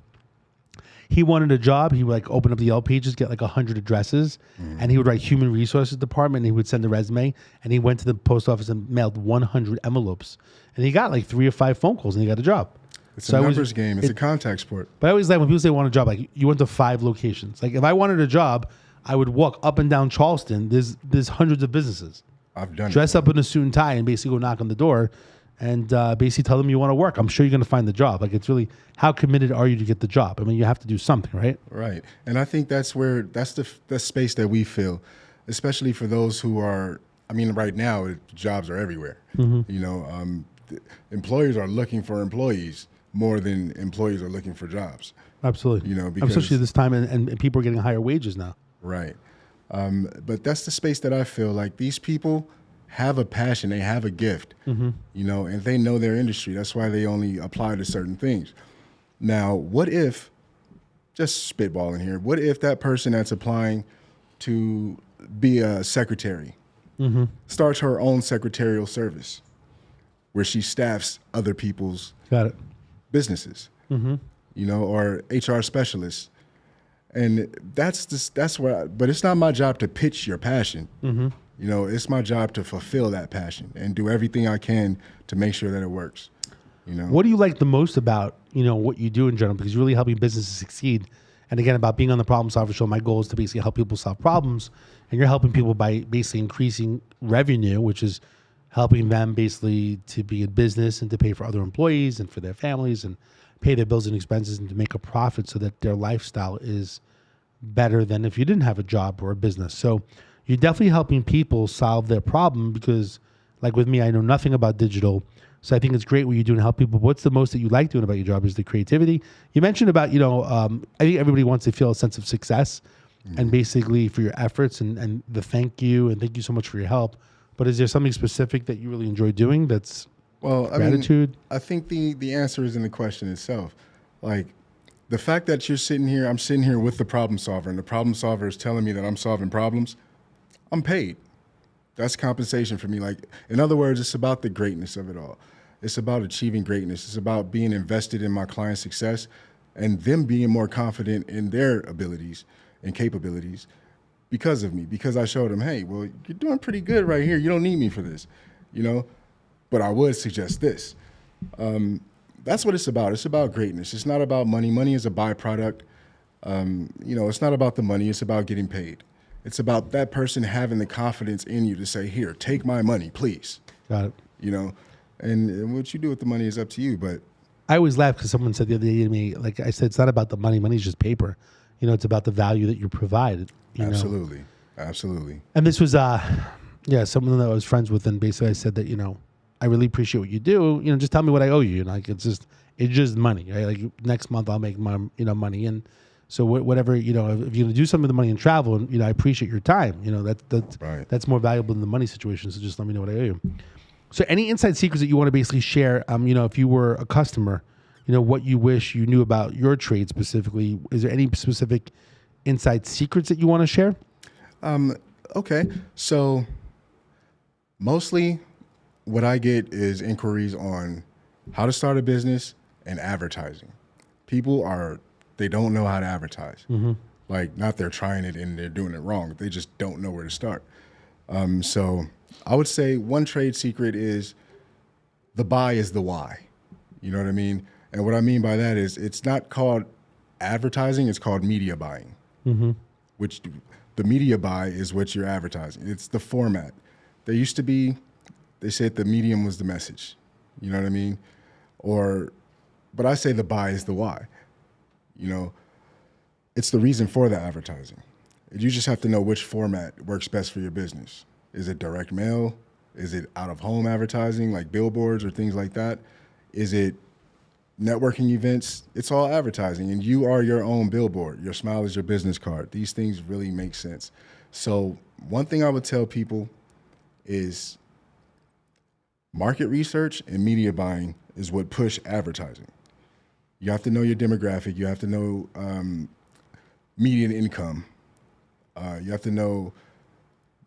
He wanted a job. He would like open up the Yelp pages, get like 100 addresses, and he would write human resources department, and he would send a resume, and he went to the post office and mailed 100 envelopes. And he got like 3 or 5 phone calls, and he got a job. It's a numbers game. It's a contact sport. But I always like when people say they want a job, like you went to 5 locations. Like if I wanted a job, I would walk up and down Charleston. There's hundreds of businesses. I've done Dress up in a suit and tie and basically go knock on the door and basically tell them you want to work. I'm sure you're going to find the job. Like it's really, how committed are you to get the job? I mean, you have to do something, right? Right. And I think that's the space that we feel, especially for those who are, right now, jobs are everywhere. Mm-hmm. Employers are looking for employees more than employees are looking for jobs. Absolutely. Because, especially this time, and people are getting higher wages now. Right. But that's the space that I feel like these people, have a passion, they have a gift, you know, and they know their industry. That's why they only apply to certain things. Now, what if, just spitballing here, what if that person that's applying to be a secretary starts her own secretarial service where she staffs other people's businesses, you know, or HR specialists? And that's where, but it's not my job to pitch your passion. You know, it's my job to fulfill that passion and do everything I can to make sure that it works. You know, what do you like the most about, you know, what you do in general? Because you're really helping businesses succeed. And again, about being on the Problem Solver Show, my goal is to basically help people solve problems. And you're helping people by basically increasing revenue, which is helping them basically to be in business and to pay for other employees and for their families and pay their bills and expenses and to make a profit so that their lifestyle is better than if you didn't have a job or a business. So you're definitely helping people solve their problem because, like with me, I know nothing about digital. So I think it's great what you do and help people. But what's the most that you like doing about your job is the creativity. You mentioned about, you know, I think everybody wants to feel a sense of success and basically for your efforts and the thank you and thank you so much for your help. But is there something specific that you really enjoy doing that's gratitude? I think the answer is in the question itself. Like the fact that you're sitting here, I'm sitting here with the problem solver and the problem solver is telling me that I'm solving problems, I'm paid. That's compensation for me. Like, in other words, it's about the greatness of it all. It's about achieving greatness. It's about being invested in my client's success and them being more confident in their abilities and capabilities because of me, because I showed them, hey, well, you're doing pretty good right here. You don't need me for this, you know, but I would suggest this. That's what it's about. It's about greatness. It's not about money. Money is a byproduct. You know, it's not about the money. It's about getting paid. It's about that person having the confidence in you to say, here, take my money, please. Got it. You know, and what you do with the money is up to you. But I always laugh because someone said the other day to me, like I said, it's not about the money. Money's just paper. You know, it's about the value that you provide. Absolutely. Absolutely. And this was, someone that I was friends with. And basically I said that, you know, I really appreciate what you do. You know, just tell me what I owe you. And like, it's just money. Right? Like next month I'll make my, you know, money. And so whatever, you know, if you're going to do something with the money and travel, and, you know, I appreciate your time. You know, that's more valuable than the money situation. So just let me know what I owe you. So any inside secrets that you want to basically share, you know, if you were a customer, you know, what you wish you knew about your trade specifically, is there any specific inside secrets that you want to share? Okay. So mostly what I get is inquiries on how to start a business and advertising. They don't know how to advertise. Like, not they're trying it and they're doing it wrong. They just don't know where to start. So I would say one trade secret is the buy is the why. You know what I mean? And what I mean by that is it's not called advertising, it's called media buying, which the media buy is what you're advertising. It's the format. They said the medium was the message. You know what I mean? But I say the buy is the why. You know, it's the reason for the advertising. You just have to know which format works best for your business. Is it direct mail? Is it out-of-home advertising like billboards or things like that? Is it networking events? It's all advertising, and you are your own billboard. Your smile is your business card. These things really make sense. So one thing I would tell people is market research and media buying is what push advertising. You have to know your demographic. You have to know median income. You have to know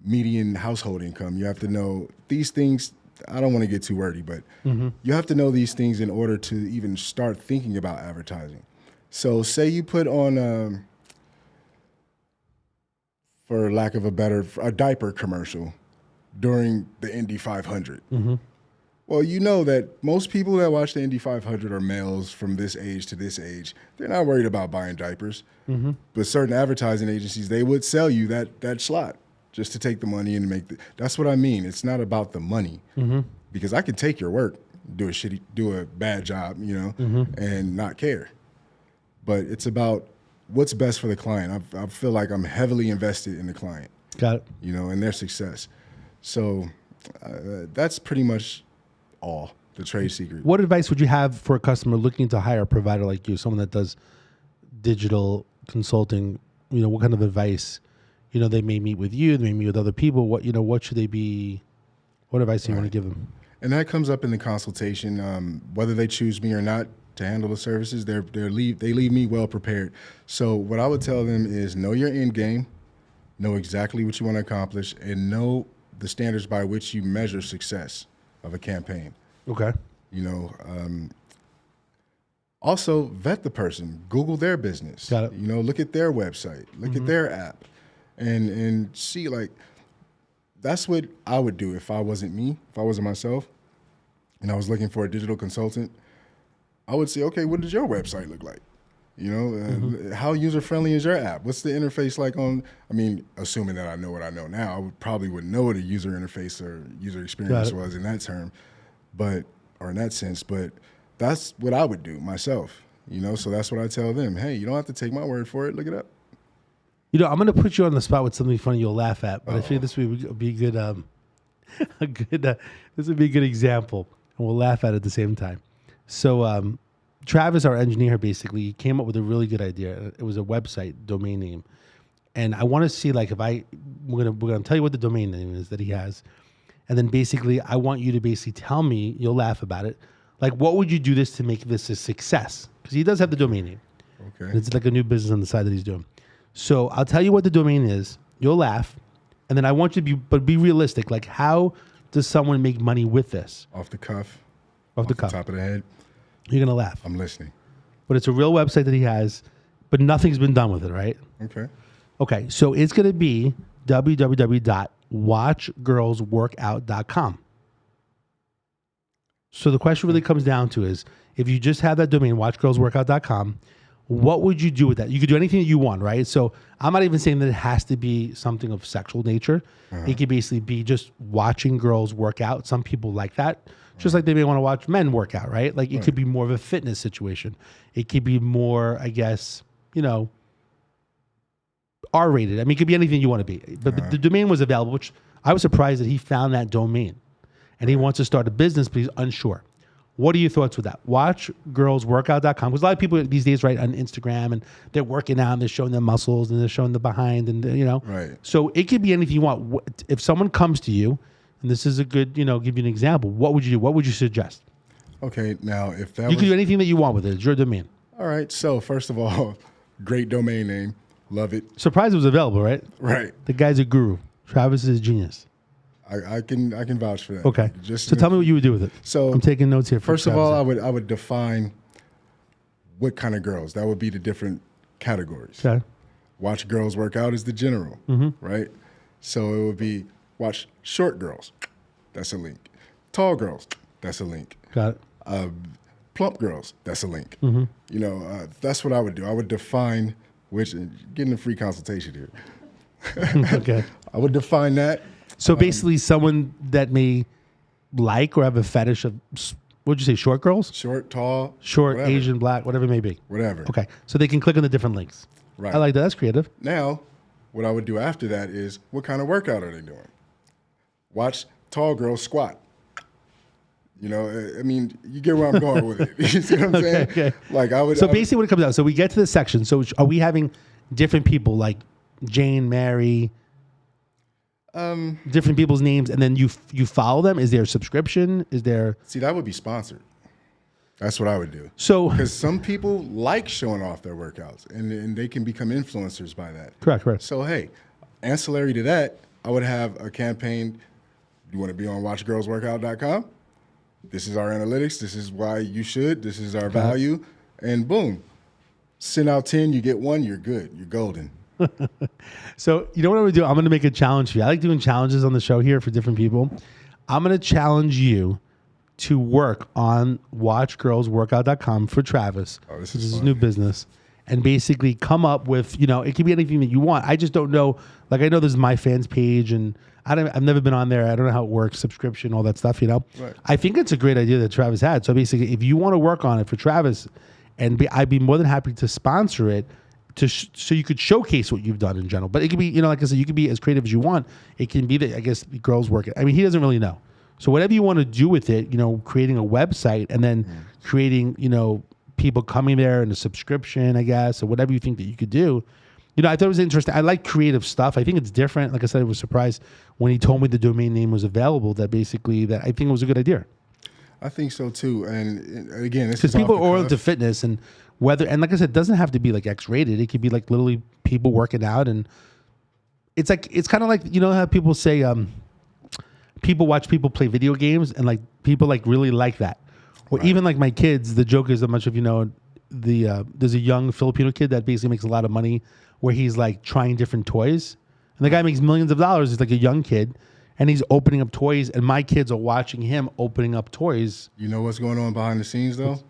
median household income. You have to know these things. I don't want to get too wordy, but you have to know these things in order to even start thinking about advertising. So say you put on, for lack of a diaper commercial during the Indy 500. Well, you know that most people that watch the Indy 500 are males from this age to this age. They're not worried about buying diapers. But certain advertising agencies, they would sell you that slot just to take the money and that's what I mean. It's not about the money, because I can take your work, do a bad job, you know, and not care. But it's about what's best for the client. I feel like I'm heavily invested in the client. Got it. You know, and their success. So that's pretty much all the trade secret. What advice would you have for a customer looking to hire a provider like you, someone that does digital consulting? You know, what kind of advice? You know, they may meet with you, they may meet with other people. What should they be What advice do you want to give them? And that comes up in the consultation, whether they choose me or not to handle the services. They leave me well prepared. So what I would tell them is know your end game, know exactly what you want to accomplish, and know the standards by which you measure success of a campaign. Okay. You know, also vet the person. Google their business. Got it. You know, look at their website, look at their app, and see, like, that's what I would do if I wasn't me, if I wasn't myself, and I was looking for a digital consultant. I would say, okay, what does your website look like? You know, how user-friendly is your app? What's the interface like on, I mean, assuming that I know what I know now, I wouldn't know what a user interface or user experience was in that term, or in that sense, but that's what I would do myself, you know? So that's what I tell them. Hey, you don't have to take my word for it. Look it up. You know, I'm going to put you on the spot with something funny you'll laugh at, but I feel this would be a good, this would be a good example, and we'll laugh at it at the same time. So Travis, our engineer, basically came up with a really good idea. It was a website domain name, and I want to see, like, we're gonna tell you what the domain name is that he has, and then basically I want you to basically tell me. You'll laugh about it. Like, what would you do this to make this a success? Because he does have the domain name. Okay. And it's like a new business on the side that he's doing. So I'll tell you what the domain is. You'll laugh, and then I want you to be realistic. Like, how does someone make money with this? Off the cuff. Off the cuff. Top of the head. You're gonna laugh. I'm listening. But it's a real website that he has, but nothing's been done with it, right? Okay. Okay, so it's gonna be www.watchgirlsworkout.com. So the question really comes down to is, if you just have that domain, watchgirlsworkout.com, what would you do with that? You could do anything that you want, right? So I'm not even saying that it has to be something of sexual nature. It could basically be just watching girls work out. Some people like that. Just like they may want to watch men work out, right? Like, it could be more of a fitness situation. It could be more, I guess, you know, R-rated. I mean, it could be anything you want to be. But the domain was available, which I was surprised that he found that domain. And he wants to start a business, but he's unsure. What are your thoughts with that? Watchgirlsworkout.com. Because a lot of people these days, right, on Instagram, and they're working out, and they're showing their muscles, and they're showing the behind, and, you know. Right. So it could be anything you want. If someone comes to you, and this is a good, you know, give you an example, what would you do? What would you suggest? Okay, now if that You can do anything that you want with it. It's your domain. All right, so first of all, great domain name. Love it. Surprised it was available, right? Right. The guy's a guru. Travis is a genius. I can vouch for that. Okay. So tell me what you would do with it. So I'm taking notes here. First of all, I would define what kind of girls. That would be the different categories. Okay. Watch girls work out is the general, right? So it would be watch short girls. That's a link. Tall girls. That's a link. Got it. Plump girls. That's a link. You know, that's what I would do. I would define which. Getting a free consultation here. Okay. I would define that. So basically, someone that may like or have a fetish of, what'd you say, short girls? Short, tall. Short, whatever. Asian, black, whatever it may be. Whatever. Okay. So they can click on the different links. Right. I like that. That's creative. Now, what I would do after that is, what kind of workout are they doing? Watch tall girls squat. You know, I mean, you get where I'm going with it. You see what I'm saying? Okay. Like I would. So basically, what it comes out, so we get to the section. So are we having different people like Jane, Mary, different people's names, and then you follow them? Is there a subscription? Is there? See, that would be sponsored. That's what I would do. So because some people like showing off their workouts, and they can become influencers by that. Correct. So hey, ancillary to that, I would have a campaign. You want to be on WatchGirlsWorkout.com? This is our analytics. This is why you should. This is our value, and boom, send out 10. You get 1. You're good. You're golden. So you know what I'm going to do? I'm going to make a challenge for you. I like doing challenges on the show here for different people. I'm going to challenge you to work on WatchGirlsWorkout.com for Travis. Oh, this is is his fun. new business. And basically come up with, you know, it can be anything that you want. I just don't know. Like, I know there's my fans page, and I've never been on there. I don't know how it works, subscription, all that stuff, you know. Right. I think it's a great idea that Travis had. So basically, if you want to work on it for Travis, and I'd be more than happy to sponsor it, so you could showcase what you've done in general. But it could be, you know, like I said, you can be as creative as you want. It can be that, I guess, the girls work it. I mean, he doesn't really know. So whatever you want to do with it, you know, creating a website and then creating, you know, people coming there and a subscription, I guess, or whatever you think that you could do, You know, I thought it was interesting. I like creative stuff. I think it's different. Like I said, I was surprised when he told me the domain name was available. That basically, that I think it was a good idea. I think so too. And again, this Because is people off are the all cuff. into fitness and whether, and like I said, it doesn't have to be like X-rated. It could be like literally people working out, and it's like it's kind of like, you know how people say people watch people play video games and like people like really like that. Or Right. even like my kids, the joke is, I'm not sure if you know, there's a young Filipino kid that basically makes a lot of money where he's like trying different toys, and the guy makes millions of dollars. He's like a young kid, and he's opening up toys, and my kids are watching him opening up toys. You know what's going on behind the scenes though?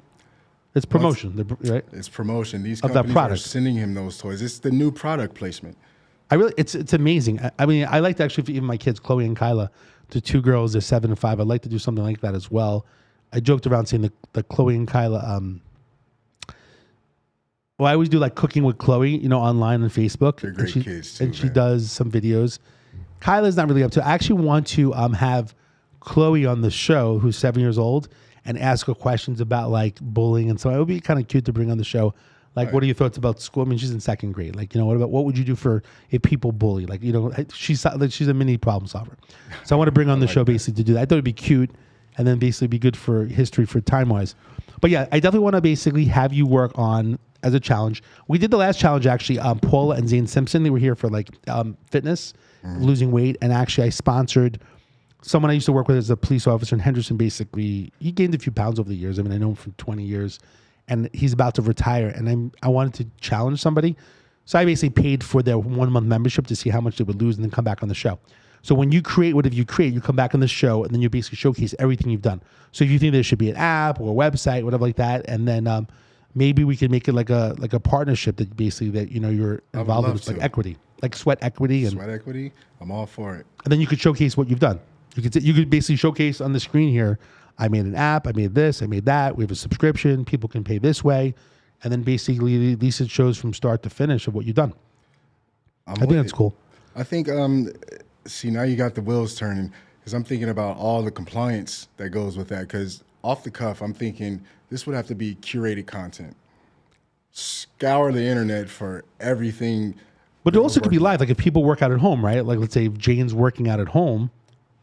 It's promotion, right? It's promotion. These Of that companies are product. sending him those toys. It's the new product placement. I really, it's amazing. I mean, I like to actually, for even my kids, Chloe and Kyla, the two girls, they're 7 and 5. I'd like to do something like that as well. I joked around saying the Chloe and Kyla. Well, I always do like cooking with Chloe, you know, online on Facebook. They're great kids too, and she man. does some videos. Kyla's not really up to it. I actually want to have Chloe on the show, who's 7 years old, and ask her questions about like bullying, and so it would be kind of cute to bring on the show. Like, Right. what are your thoughts about school? I mean, she's in 2nd grade. Like, you know, what would you do for if people bully? Like, you know, she's a mini problem solver. So I want to bring on the show basically to do that. I thought it'd be cute, and then basically be good for history for time wise. But yeah, I definitely want to basically have you work on as a challenge. We did the last challenge actually. Paula and Zane Simpson, they were here for like fitness, losing weight, and actually I sponsored someone I used to work with as a police officer in Henderson. Basically, he gained a few pounds over the years. I mean, I know him for 20 years, and he's about to retire. And I wanted to challenge somebody, so I basically paid for their 1 month membership to see how much they would lose, and then come back on the show. So when you create whatever you create, you come back on the show, and then you basically showcase everything you've done. So if you think there should be an app or a website, whatever like that, and then maybe we can make it like a partnership that basically that, you know, you're I would involved love with, like to. equity, like sweat equity, and Sweat equity. I'm all for it. then you could showcase what you've done. You could basically showcase on the screen here, I made an app, I made this, I made that. We have a subscription. People can pay this way. And then basically, at least it shows from start to finish of what you've done. I think that's cool. I think, see, now you got the wheels turning, because I'm thinking about all the compliance that goes with that. Because off the cuff, I'm thinking this would have to be curated content. Scour the internet for everything. But it that also we're could be working live. Like if people work out at home, right? Like let's say if Jane's working out at home.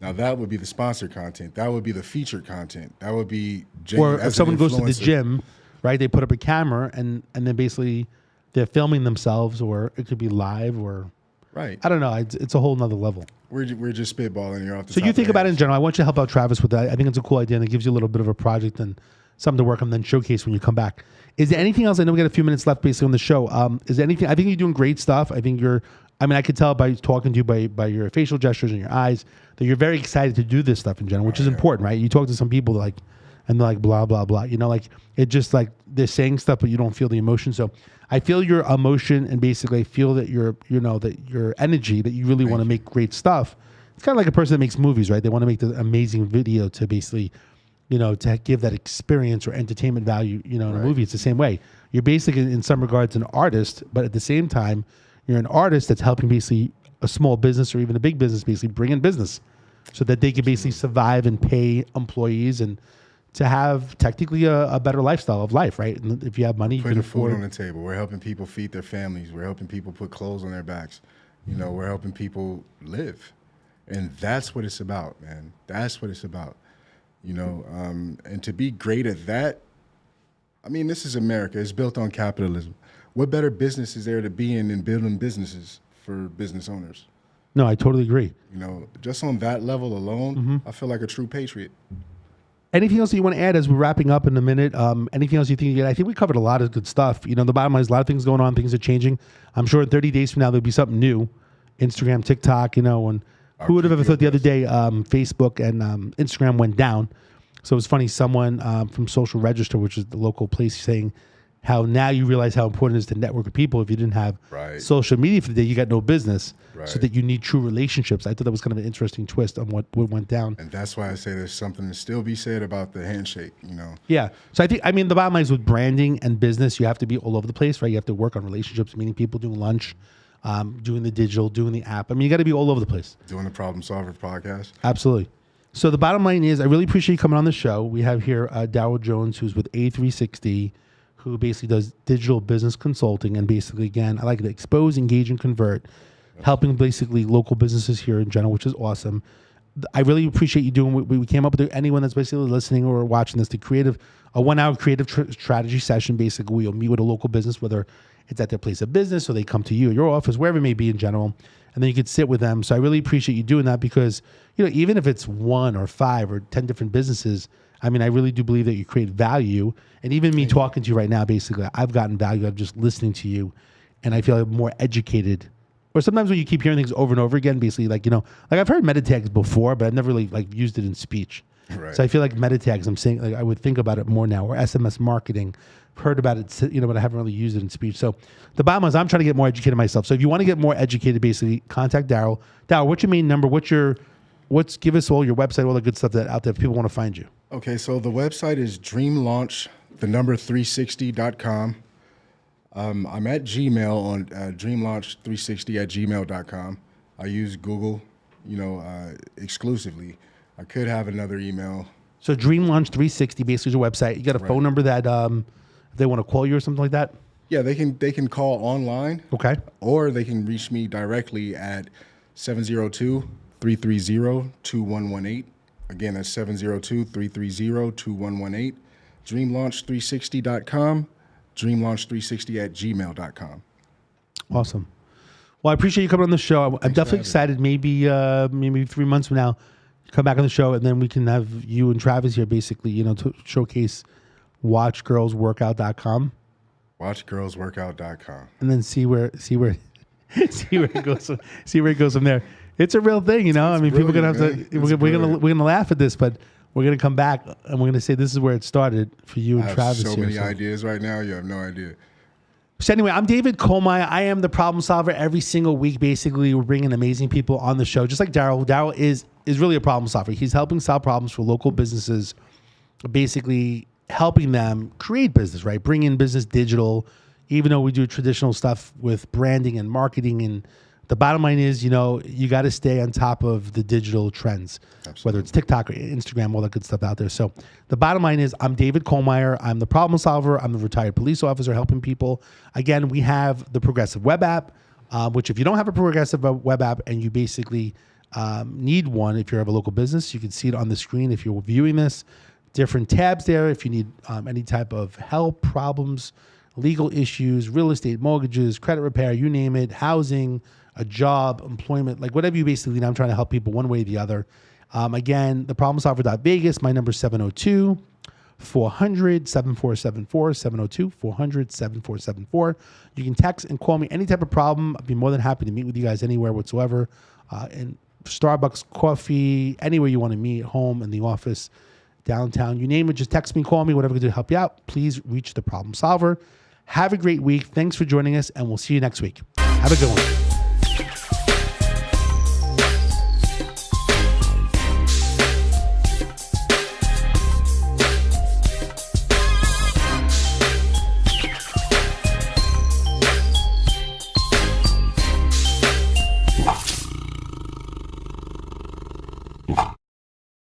Now that would be the sponsored content. That would be the featured content. That would be Jane Or as if an someone goes to the influencer. gym, right? They put up a camera and then basically they're filming themselves, or it could be live, or Right. I don't know. It's a whole nother level. We're just spitballing here off the So top you of think our about it in heads. general. I want you to help out Travis with that. I think it's a cool idea, and it gives you a little bit of a project and something to work on, then showcase when you come back. Is there anything else? I know we got a few minutes left basically on the show. Is there anything? I think you're doing great stuff. I think I could tell by talking to you by your facial gestures and your eyes that you're very excited to do this stuff in general, which is important, right? You talk to some people and they're like blah blah blah. You know, like it just like they're saying stuff, but you don't feel the emotion. So I feel your emotion, and basically I feel that that your energy, that you really want to make great stuff. It's kind of like a person that makes movies, right? They want to make the amazing video to basically, to give that experience or entertainment value, in a movie. It's the same way. You're basically in some regards an artist, but at the same time, you're an artist that's helping basically a small business or even a big business basically bring in business so that they can basically survive and pay employees and to have technically a better lifestyle of life, right? And if you have money, you can Putting food afford. on the table. We're helping people feed their families. We're helping people put clothes on their backs. We're helping people live. And that's what it's about, man. That's what it's about. And to be great at that, I mean, this is America. It's built on capitalism. What better business is there to be in than building businesses for business owners? No, I totally agree. Just on that level alone, I feel like a true patriot. Anything else that you want to add as we're wrapping up in a minute? Anything else you think? I think we covered a lot of good stuff. The bottom line is a lot of things going on. Things are changing. I'm sure in 30 days from now, there'll be something new. Instagram, TikTok, and who would have ever thought the other day Facebook and Instagram went down. So it was funny. Someone from Social Register, which is the local place, saying how now you realize how important it is to network with people. If you didn't have social media for the day, you got no business. So that you need true relationships. I thought that was kind of an interesting twist on what went down. And that's why I say there's something to still be said about the handshake, Yeah. So the bottom line is with branding and business, you have to be all over the place, right? You have to work on relationships, meeting people, doing lunch, doing the digital, doing the app. You got to be all over the place. Doing the Problem Solver podcast. Absolutely. So the bottom line is I really appreciate you coming on the show. We have here Daryl Jones, who's with A360, who basically does digital business consulting. And basically, again, I like to expose, engage, and convert, helping basically local businesses here in general, which is awesome. I really appreciate you doing what we came up with. Anyone that's basically listening or watching this, a 1 hour creative strategy session. Basically, we'll meet with a local business, whether it's at their place of business or they come to you or your office, wherever it may be in general, and then you could sit with them. So I really appreciate you doing that because, even if it's 1 or 5 or 10 different businesses, I mean, I really do believe that you create value. And even me talking to you right now, basically, I've gotten value out of just listening to you, and I feel like more educated. Or sometimes when you keep hearing things over and over again, basically, like I've heard meta tags before, but I've never really used it in speech. Right. So I feel like meta tags, I'm saying, I would think about it more now, or SMS marketing, heard about it, but I haven't really used it in speech. So the bottom line is I'm trying to get more educated myself. So if you want to get more educated, basically contact Daryl. Daryl, what's your main number? Give us all your website, all the good stuff that out there if people want to find you. Okay, so the website is dreamlaunch360.com. I'm at Gmail on dreamlaunch360@gmail.com. I use Google, exclusively. I could have another email. So dreamlaunch360 basically is your website. You got a phone number that if they want to call you or something like that? Yeah, they can call online. Okay. Or they can reach me directly at 702-330-2118. Again, that's 702-330-2118. Dreamlaunch360.com. Dreamlaunch360@gmail.com. Awesome. Well, I appreciate you coming on the show. I'm definitely excited. Maybe 3 months from now, come back on the show, and then we can have you and Travis here, basically, to showcase watchgirlsworkout.com. Watchgirlsworkout.com. And then see where it goes. See where it goes from there. It's a real thing, I mean, people are gonna have to. We're gonna laugh at this, but we're gonna come back and we're gonna say this is where it started for you and Travis. So many ideas right now. You have no idea. So anyway, I'm David Kohlmeier. I am the problem solver. Every single week, basically, we're bringing amazing people on the show, just like Daryl. Daryl is really a problem solver. He's helping solve problems for local businesses, basically helping them create business, right? Bring in business digital, even though we do traditional stuff with branding and marketing. And the bottom line is, you got to stay on top of the digital trends, whether it's TikTok or Instagram, all that good stuff out there. So the bottom line is I'm David Kohlmeier. I'm the problem solver. I'm the retired police officer helping people. Again, we have the Progressive web app, which if you don't have a Progressive web app and you basically need one, if you're a local business, you can see it on the screen if you're viewing this. Different tabs there if you need any type of help, problems, legal issues, real estate, mortgages, credit repair, you name it, housing, a job, employment, like whatever you basically need. I'm trying to help people one way or the other. Again, the problemsolver.vegas, my number is 702-400-7474, 702-400-7474. You can text and call me any type of problem. I'd be more than happy to meet with you guys anywhere whatsoever. In Starbucks, coffee, anywhere you want to meet, home, in the office, downtown, you name it, just text me, call me, whatever we can do to help you out. Please reach the problem solver. Have a great week. Thanks for joining us, and we'll see you next week. Have a good one.